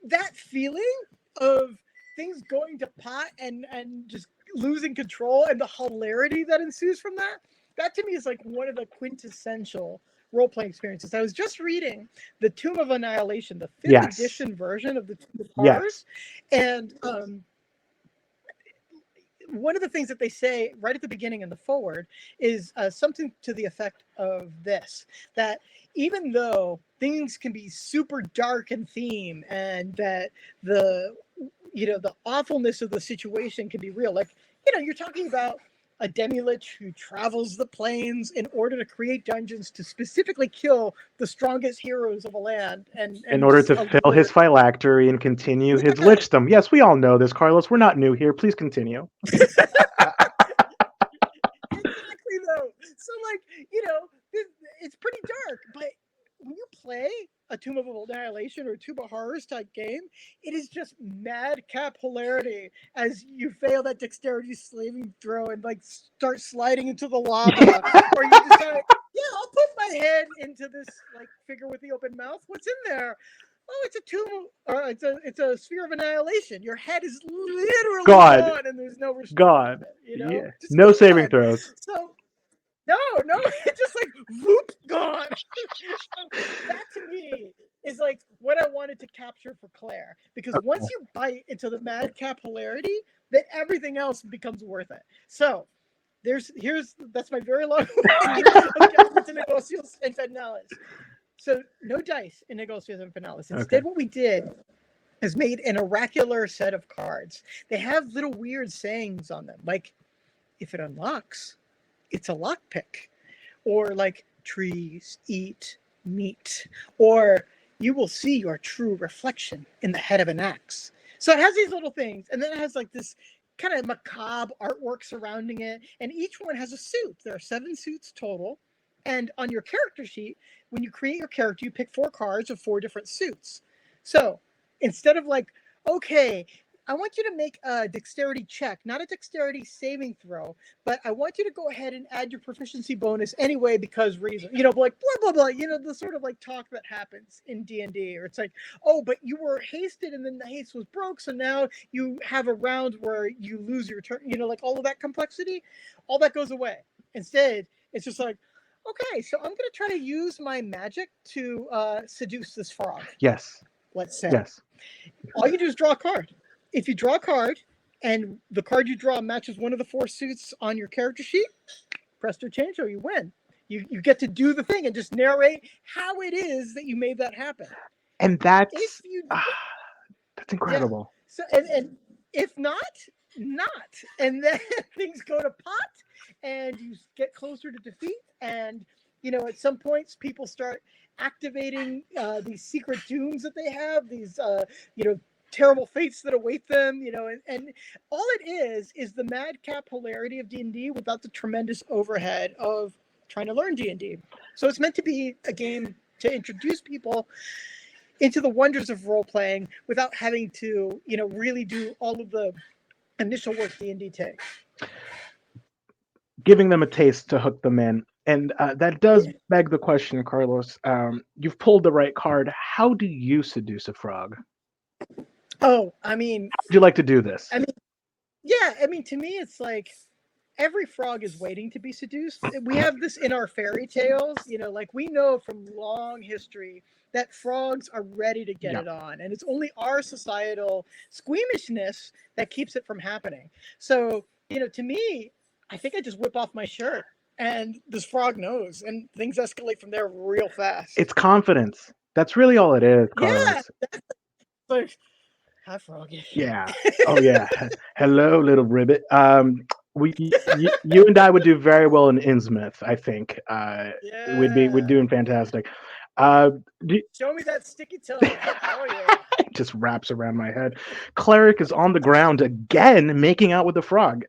B: that feeling of things going to pot and just losing control and the hilarity that ensues from that to me is like one of the quintessential role-playing experiences. I was just reading the Tomb of Annihilation, the 5th edition version of the Tomb of Horrors. And one of the things that they say right at the beginning in the forward is something to the effect of this, that even though things can be super dark in theme and that the awfulness of the situation can be real, like, you're talking about a demi-lich who travels the plains in order to create dungeons to specifically kill the strongest heroes of a land. And
A: In order to fill his phylactery and continue his lichdom. Yes, we all know this, Carlos. We're not new here. Please continue.
B: Exactly, though. So, like, it's pretty dark, but when you play a Tomb of Annihilation or a Tomb of Horrors type game, it is just madcap hilarity as you fail that dexterity saving throw and like start sliding into the lava, or you decide, yeah, I'll put my head into this like figure with the open mouth. What's in there? Oh, it's a tomb, or it's a sphere of annihilation. Your head is literally gone, and there's no restriction.
A: God,
B: Yeah.
A: No saving throws.
B: So. No, it's just like whoop, gone. That to me is like what I wanted to capture for Claire, because once you bite into the madcap hilarity, then everything else becomes worth it. So that's my very long to Negocios Infernales. So no dice in Negocios Infernales. Instead, what we did is made an oracular set of cards. They have little weird sayings on them, like, if it unlocks, it's a lockpick, or like, trees eat meat, or you will see your true reflection in the head of an axe. So it has these little things, and then it has like this kind of macabre artwork surrounding it, and each one has a suit. There are 7 suits total, and on your character sheet, when you create your character, you pick 4 cards of 4 different suits. So instead of like, okay, I want you to make a dexterity check, not a dexterity saving throw, but I want you to go ahead and add your proficiency bonus anyway because reason. Like blah blah blah. The sort of like talk that happens in D&D, or it's like, oh, but you were hasted and then the haste was broke, so now you have a round where you lose your turn. Like all of that complexity, all that goes away. Instead, it's just like, okay, so I'm gonna try to use my magic to seduce this frog.
A: Yes.
B: let's say.
A: Yes.
B: All you do is draw a card. If you draw a card and the card you draw matches one of the 4 suits on your character sheet, presto chango, you win. You get to do the thing and just narrate how it is that you made that happen.
A: And
B: If
A: that's
B: you
A: that's
B: Yeah.
A: incredible.
B: So and if not, and then things go to pot, and you get closer to defeat, and at some points people start activating these secret dooms that they have, these terrible fates that await them, and all it is the madcap hilarity of D&D without the tremendous overhead of trying to learn D&D. So it's meant to be a game to introduce people into the wonders of role playing without having to, really do all of the initial work D&D takes.
A: Giving them a taste to hook them in. And that does
B: Yeah.
A: beg the question, Carlos. You've pulled the right card. How do you seduce a frog?
B: Oh, I mean,
A: Would you like to do this?
B: to me, it's like every frog is waiting to be seduced. We have this in our fairy tales, like we know from long history that frogs are ready to get
A: Yeah.
B: it on, and it's only our societal squeamishness that keeps it from happening. So, to me, I think I just whip off my shirt and this frog knows, and things escalate from there real fast.
A: It's confidence. That's really all it is,
B: Yeah,
A: Carlos.
B: like, hi, froggy.
A: Yeah. Oh yeah. Hello, little ribbit. You and I would do very well in Innsmouth. I think we'd
B: Yeah.
A: doing fantastic. Uh, do,
B: Show me that sticky tongue. Oh yeah.
A: just wraps around my head. Cleric is on the ground again, making out with the frog.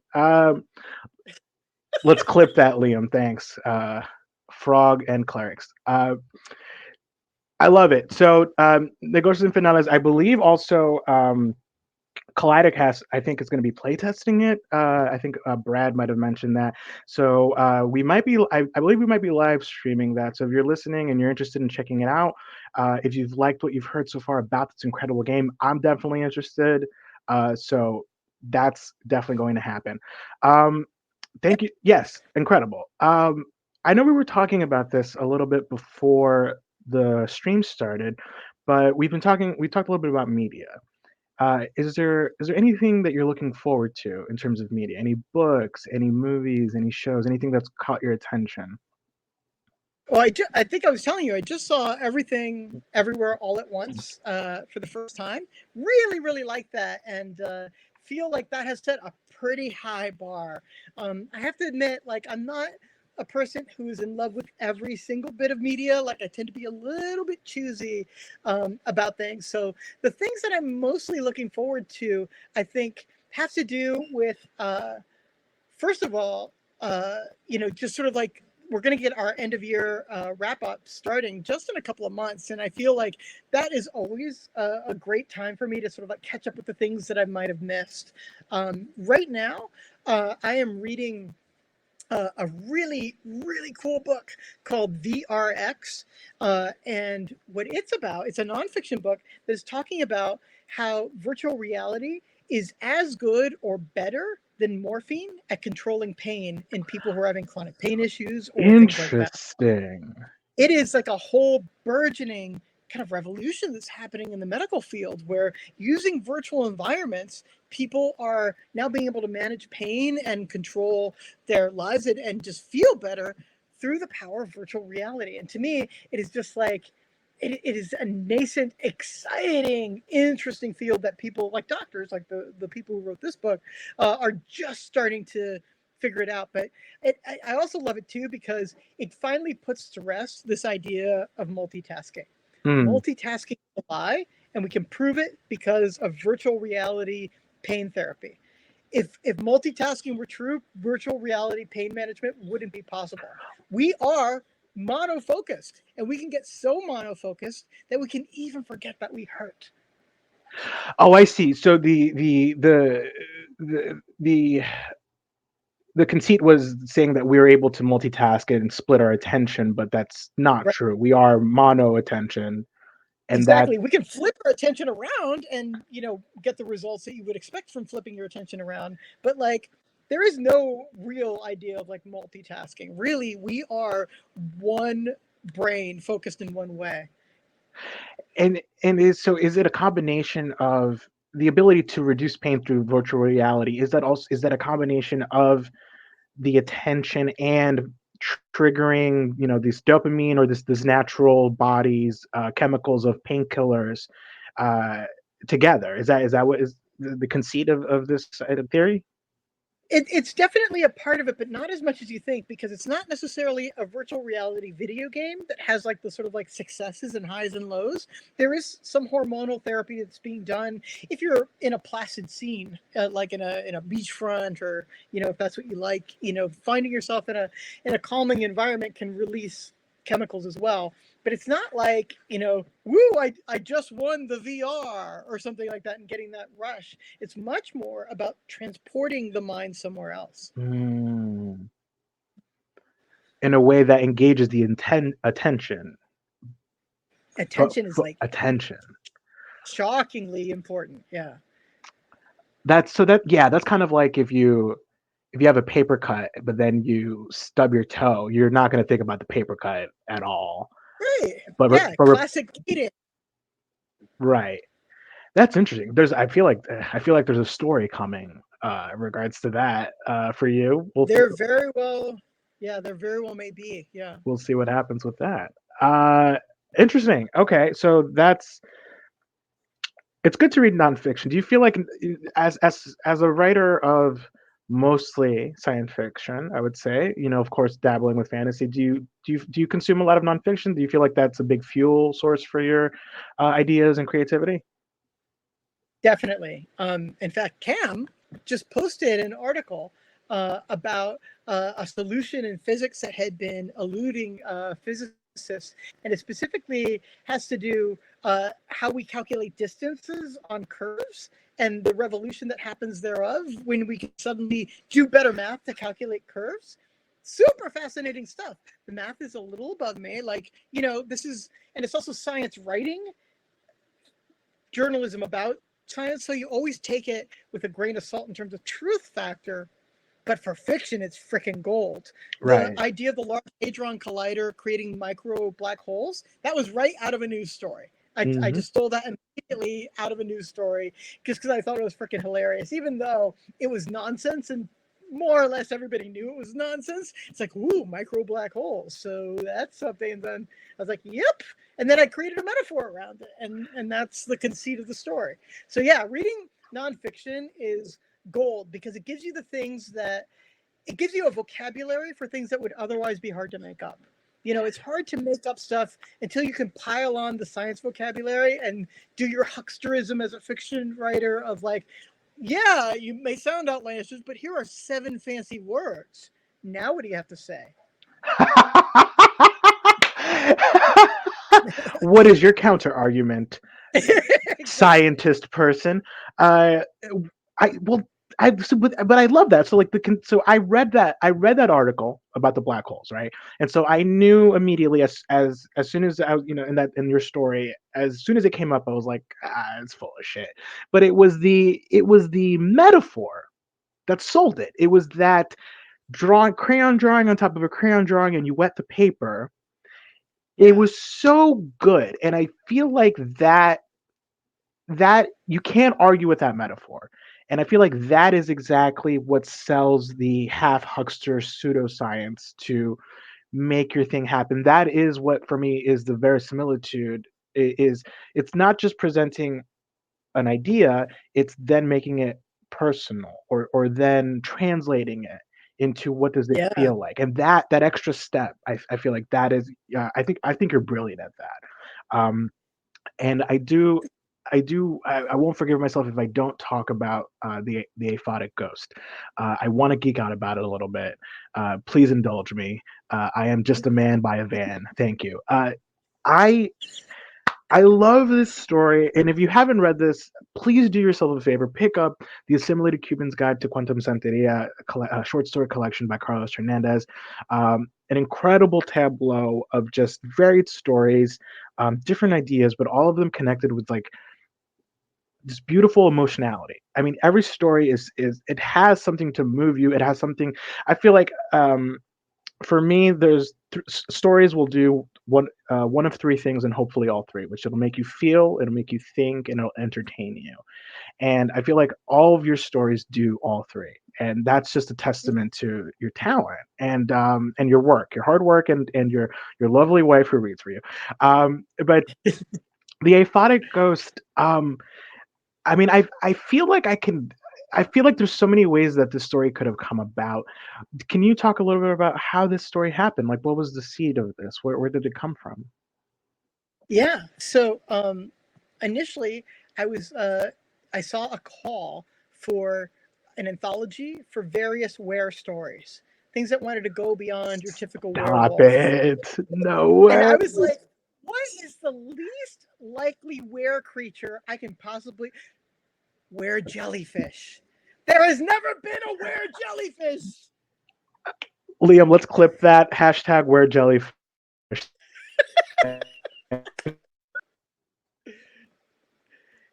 A: Let's clip that, Liam. Thanks. Frog and clerics. I love it. So, Negocios and Finales, I believe also Kaleidic has, I think, is going to be playtesting it. I think Brad might have mentioned that. So we might be, I believe we might be live streaming that. So if you're listening and you're interested in checking it out, if you've liked what you've heard so far about this incredible game, I'm definitely interested. So that's definitely going to happen. Thank you. Yes, incredible. I know we were talking about this a little bit before the stream started, but we talked a little bit about media. Is there anything that you're looking forward to in terms of media? Any books, any movies, any shows, anything that's caught your attention?
B: Well, I think I was telling you, I just saw Everything Everywhere All at Once for the first time. Really, really like that, and feel like that has set a pretty high bar. I have to admit, like, I'm not a person who's in love with every single bit of media. Like, I tend to be a little bit choosy about things. So the things that I'm mostly looking forward to, I think, have to do with, first of all, just sort of like we're going to get our end of year wrap up starting just in a couple of months. And I feel like that is always a great time for me to sort of like catch up with the things that I might have missed. Right now, I am reading a really, really cool book called VRX. And what it's about, it's a nonfiction book that is talking about how virtual reality is as good or better than morphine at controlling pain in people who are having chronic pain issues or things like that.
A: Interesting.
B: It is like a whole burgeoning kind of revolution that's happening in the medical field where using virtual environments, people are now being able to manage pain and control their lives and just feel better through the power of virtual reality. And to me, it is just like it is a nascent, exciting, interesting field that people like doctors, like the people who wrote this book, are just starting to figure it out. But I also love it too because it finally puts to rest this idea of multitasking.
A: Hmm.
B: Multitasking is a lie, and we can prove it because of virtual reality pain therapy. If multitasking were true, virtual reality pain management wouldn't be possible. We are monofocused, and we can get so monofocused that we can even forget that we hurt.
A: Oh, I see. So the the conceit was saying that we were able to multitask and split our attention, but that's not
B: Right?
A: true. We are mono attention, and that
B: Exactly. We can flip our attention around and, get the results that you would expect from flipping your attention around. But like, there is no real idea of like multitasking. Really, we are one brain focused in one way.
A: Is it a combination of the ability to reduce pain through virtual reality? Is that a combination of the attention and triggering, this dopamine or this natural body's chemicals of painkillers uh, together? Is that what is the conceit of this theory?
B: It's definitely a part of it, but not as much as you think, because it's not necessarily a virtual reality video game that has like the sort of like successes and highs and lows. There is some hormonal therapy that's being done if you're in a placid scene, like in a beachfront, or if that's what you like. Finding yourself in a calming environment can release chemicals as well. But it's not like, woo, I just won the VR or something like that and getting that rush. It's much more about transporting the mind somewhere else.
A: Mm. In a way that engages the attention.
B: Attention is like
A: Attention.
B: shockingly important. Yeah.
A: That's kind of like if you have a paper cut, but then you stub your toe, you're not going to think about the paper cut at all.
B: Right.
A: But
B: Yeah. Classic gated.
A: right, that's interesting. I feel like there's a story coming in regards to that for you.
B: They're very well. Yeah, there very well may be. Yeah.
A: We'll see what happens with that. Uh, Interesting. Okay, so it's good to read nonfiction. Do you feel like, as a writer of mostly science fiction, I would say, of course, dabbling with fantasy, do you consume a lot of nonfiction? Do you feel like that's a big fuel source for your ideas and creativity?
B: Definitely. In fact, Cam just posted an article about a solution in physics that had been eluding physicists, and it specifically has to do how we calculate distances on curves and the revolution that happens thereof when we can suddenly do better math to calculate curves. Super fascinating stuff. The math is a little above me. Like, this is, and it's also science writing, journalism about science, so you always take it with a grain of salt in terms of truth factor. But for fiction, it's freaking gold. The
A: Right.
B: idea of the Large Hadron Collider creating micro black holes, that was right out of a news story. I
A: Hmm.
B: just stole that immediately out of a news story just because I thought it was freaking hilarious, even though it was nonsense and more or less everybody knew it was nonsense. It's like, ooh, micro black holes. So that's something. And then I was like, yep. And then I created a metaphor around it. And that's the conceit of the story. So yeah, reading nonfiction is gold because it gives you it gives you a vocabulary for things that would otherwise be hard to make up. It's hard to make up stuff until you can pile on the science vocabulary and do your hucksterism as a fiction writer of like, yeah, you may sound outlandish, but here are 7 fancy words. Now what do you have to say?
A: What is your counter argument,
B: Exactly.
A: scientist person? Uh, I well, but I love that. So like so I read that article about the black holes, right? And so I knew immediately as soon as I in your story, as soon as it came up, I was like, it's full of shit. But it was the metaphor that sold it. It was that crayon drawing on top of a crayon drawing, and you wet the paper. It
B: Yeah.
A: was so good, and I feel like that you can't argue with that metaphor. And I feel like that is exactly what sells the half huckster pseudoscience to make your thing happen. That is what for me is the verisimilitude. Is it's not just presenting an idea, it's then making it personal, or then translating it into what does it
B: Yeah.
A: feel like, and that extra step, I feel like that is, I think you're brilliant at that. And I won't forgive myself if I don't talk about the aphotic ghost. I want to geek out about it a little bit. Please indulge me. I am just a man by a van. Thank you. I I love this story, and if you haven't read this, please do yourself a favor. Pick up The Assimilated Cuban's Guide to Quantum Santeria, a short story collection by Carlos Hernandez. An incredible tableau of just varied stories, different ideas, but all of them connected with like this beautiful emotionality. I mean, every story is it has something to move you. It has something. I feel like for me, there's stories will do one of three things, and hopefully all three, which it'll make you feel, it'll make you think, and it'll entertain you. And I feel like all of your stories do all three, and that's just a testament to your talent and your work, your hard work, and your lovely wife who reads for you. But the aphotic ghost, I mean, I feel like I can. I feel like there's so many ways that this story could have come about. Can you talk a little bit about how this story happened? Like, what was the seed of this? Where did it come from?
B: Yeah. So initially, I was I saw a call for an anthology for various were stories, things that wanted to go beyond your typical
A: Stop
B: werewolf.
A: it! No
B: And
A: way.
B: I was like, what is the least likely were creature I can possibly were jellyfish? There has never been a were jellyfish.
A: Liam, let's clip that hashtag where jellyfish.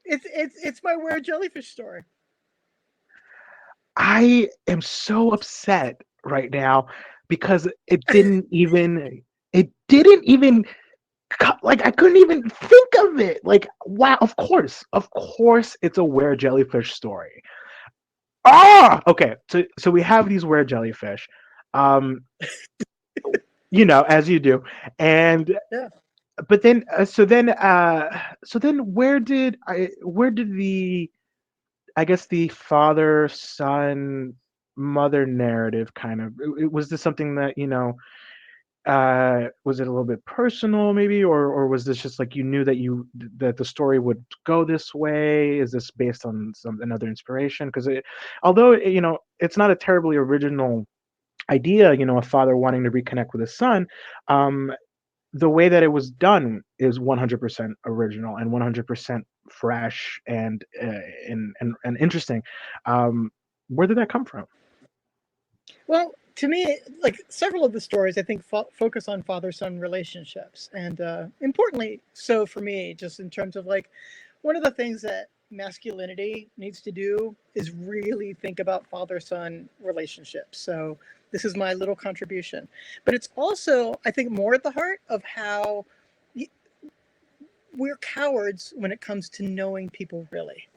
B: It's my were jellyfish story.
A: I am so upset right now because it didn't even like I couldn't even think of it. Like, wow, of course it's a were jellyfish story. Okay. So we have these were jellyfish, um, as you do, and
B: Yeah.
A: but then so then where did the I guess the father son mother narrative kind of was this something that was it a little bit personal maybe, or was this just like you knew that the story would go this way? Is this based on some another inspiration? Because although it's not a terribly original idea, a father wanting to reconnect with his son, um the way that it was done is 100% original and 100% fresh and interesting. um where did that come from?
B: Well, to me, like several of the stories, I think focus on father-son relationships, and importantly, so for me, just in terms of like one of the things that masculinity needs to do is really think about father-son relationships. So this is my little contribution, but it's also, I think, more at the heart of how we're cowards when it comes to knowing people really.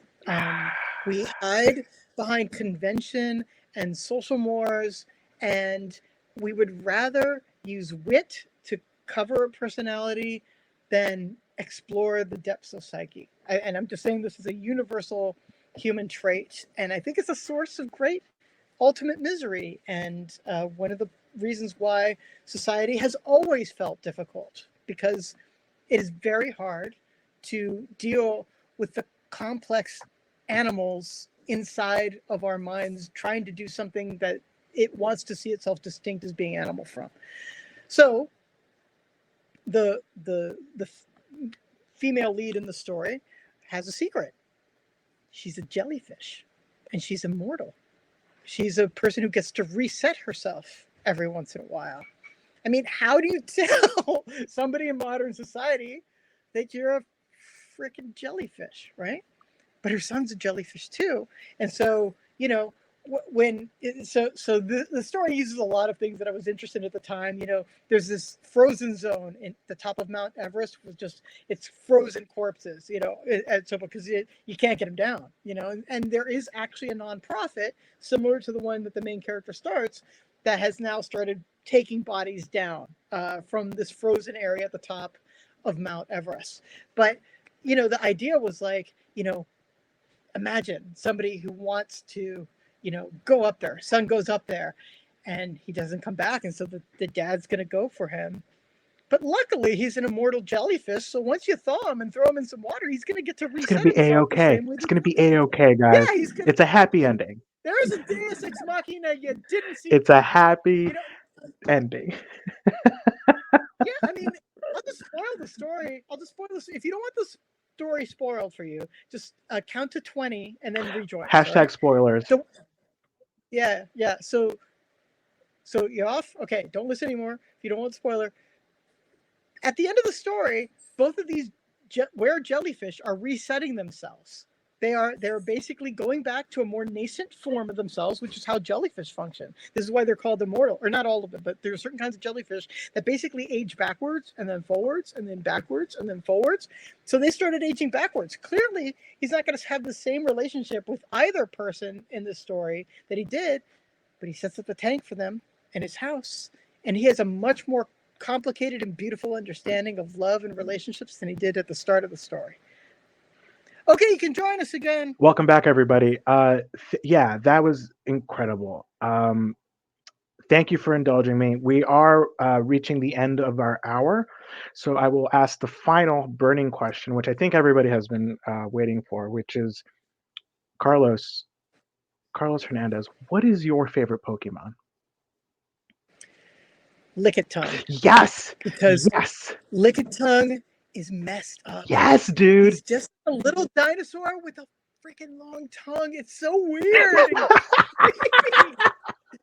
B: We hide behind convention and social mores, and we would rather use wit to cover a personality than explore the depths of psyche. And I'm just saying this is a universal human trait, and I think it's a source of great ultimate misery, and one of the reasons why society has always felt difficult, because it is very hard to deal with the complex animals inside of our minds trying to do something that it wants to see itself distinct as being animal from. So the female lead in the story has a secret. She's a jellyfish, and she's immortal. She's a person who gets to reset herself every once in a while. I mean, how do you tell somebody in modern society that you're a freaking jellyfish, right? But her son's a jellyfish too, and so when the story uses a lot of things that I was interested in at the time. There's this frozen zone in the top of Mount Everest with just it's frozen corpses. So because you can't get them down. And there is actually a nonprofit similar to the one that the main character starts that has now started taking bodies down from this frozen area at the top of Mount Everest. But the idea was like, imagine somebody who wants to, go up there. Son goes up there and he doesn't come back. And so the dad's going to go for him. But luckily, he's an immortal jellyfish. So once you thaw him and throw him in some water, he's going to get to
A: It's gonna
B: reset
A: be
B: himself the
A: a-okay.
B: same way
A: It's
B: that
A: gonna
B: he
A: be
B: was.
A: a-okay, guys.
B: Yeah, he's going to.
A: It's a happy ending.
B: There's a Deus Ex Machina you didn't see
A: It's a
B: coming.
A: happy
B: You know,
A: ending.
B: yeah, I mean, I'll just spoil the story. I'll just spoil this. If you don't want the story spoiled for you, just count to 20 and then rejoin us, all
A: Hashtag
B: right?
A: spoilers.
B: So, yeah, yeah. So you're off? Okay, don't listen anymore if you don't want spoiler. At the end of the story, both of these were jellyfish are resetting themselves They're basically going back to a more nascent form of themselves, which is how jellyfish function. This is why they're called immortal, or not all of them, but there are certain kinds of jellyfish that basically age backwards and then forwards and then backwards and then forwards. So they started aging backwards. Clearly, he's not going to have the same relationship with either person in this story that he did, but he sets up a tank for them in his house, and he has a much more complicated and beautiful understanding of love and relationships than he did at the start of the story. Okay, you can join us again.
A: Welcome back, everybody. Yeah, that was incredible. Thank you for indulging me. We are reaching the end of our hour, so I will ask the final burning question, which I think everybody has been waiting for, which is Carlos Hernandez. What is your favorite Pokemon?
B: Lickitung.
A: Yes,
B: Because
A: yes,
B: Lickitung is messed up.
A: yes, dude.
B: He's just a little dinosaur with a freaking long tongue. It's so weird. And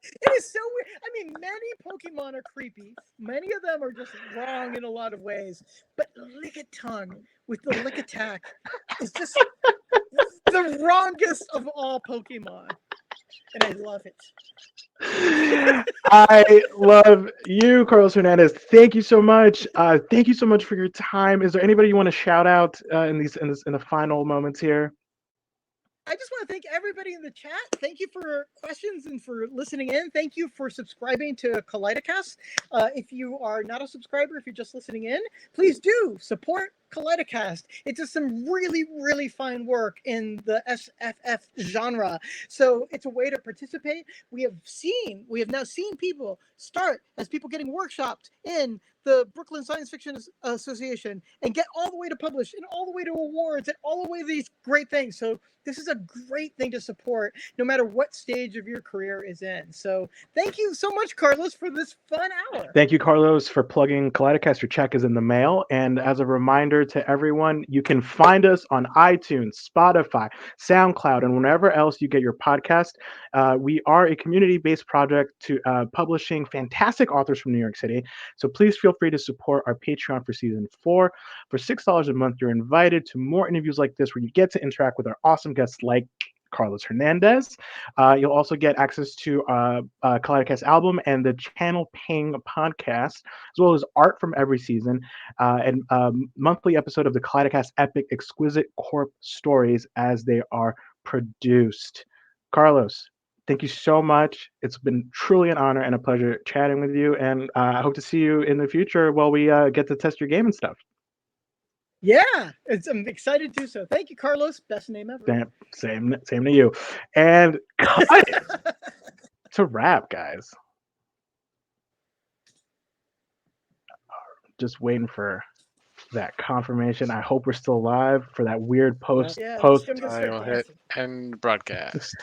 B: it is so weird. I mean, many Pokemon are creepy. Many of them are just wrong in a lot of ways. But Lickitung with the Lick Attack is just the wrongest of all Pokemon. And I love it.
A: I love you, Carlos Hernandez. Thank you so much. Thank you so much for your time. Is there anybody you want to shout out in the final moments here?
B: I just want to thank everybody in the chat. Thank you for questions and for listening in. Thank you for subscribing to Kaleidocast. If you are not a subscriber, if you're just listening in, please do support Kaleidocast. It does some really, really fine work in the SFF genre. So it's a way to participate. We have now seen people start as people getting workshopped in the Brooklyn Science Fiction Association and get all the way to publish and all the way to awards and all the way to these great things. So this is a great thing to support no matter what stage of your career is in. So thank you so much, Carlos, for this fun hour.
A: Thank you, Carlos, for plugging Kaleidocast. Your check is in the mail. And as a reminder to everyone, you can find us on iTunes, Spotify, SoundCloud, and wherever else you get your podcast. We are a community-based project to publishing fantastic authors from New York City. So please feel free to support our Patreon for season 4. For $6 a month, you're invited to more interviews like this where you get to interact with our awesome guests like Carlos Hernandez. You'll also get access to Kaleidocast album and the Channel Ping podcast, as well as art from every season, and monthly episode of the Kaleidocast Epic Exquisite Corp stories as they are produced. Carlos, thank you so much. It's been truly an honor and a pleasure chatting with you, and I hope to see you in the future while we get to test your game and stuff.
B: Yeah, I'm excited to do so. Thank you, Carlos. Best name ever.
A: Same to you. And to wrap, guys. Just waiting for that confirmation. I hope we're still live for that weird post.
B: Yeah,
C: I will hit end broadcast.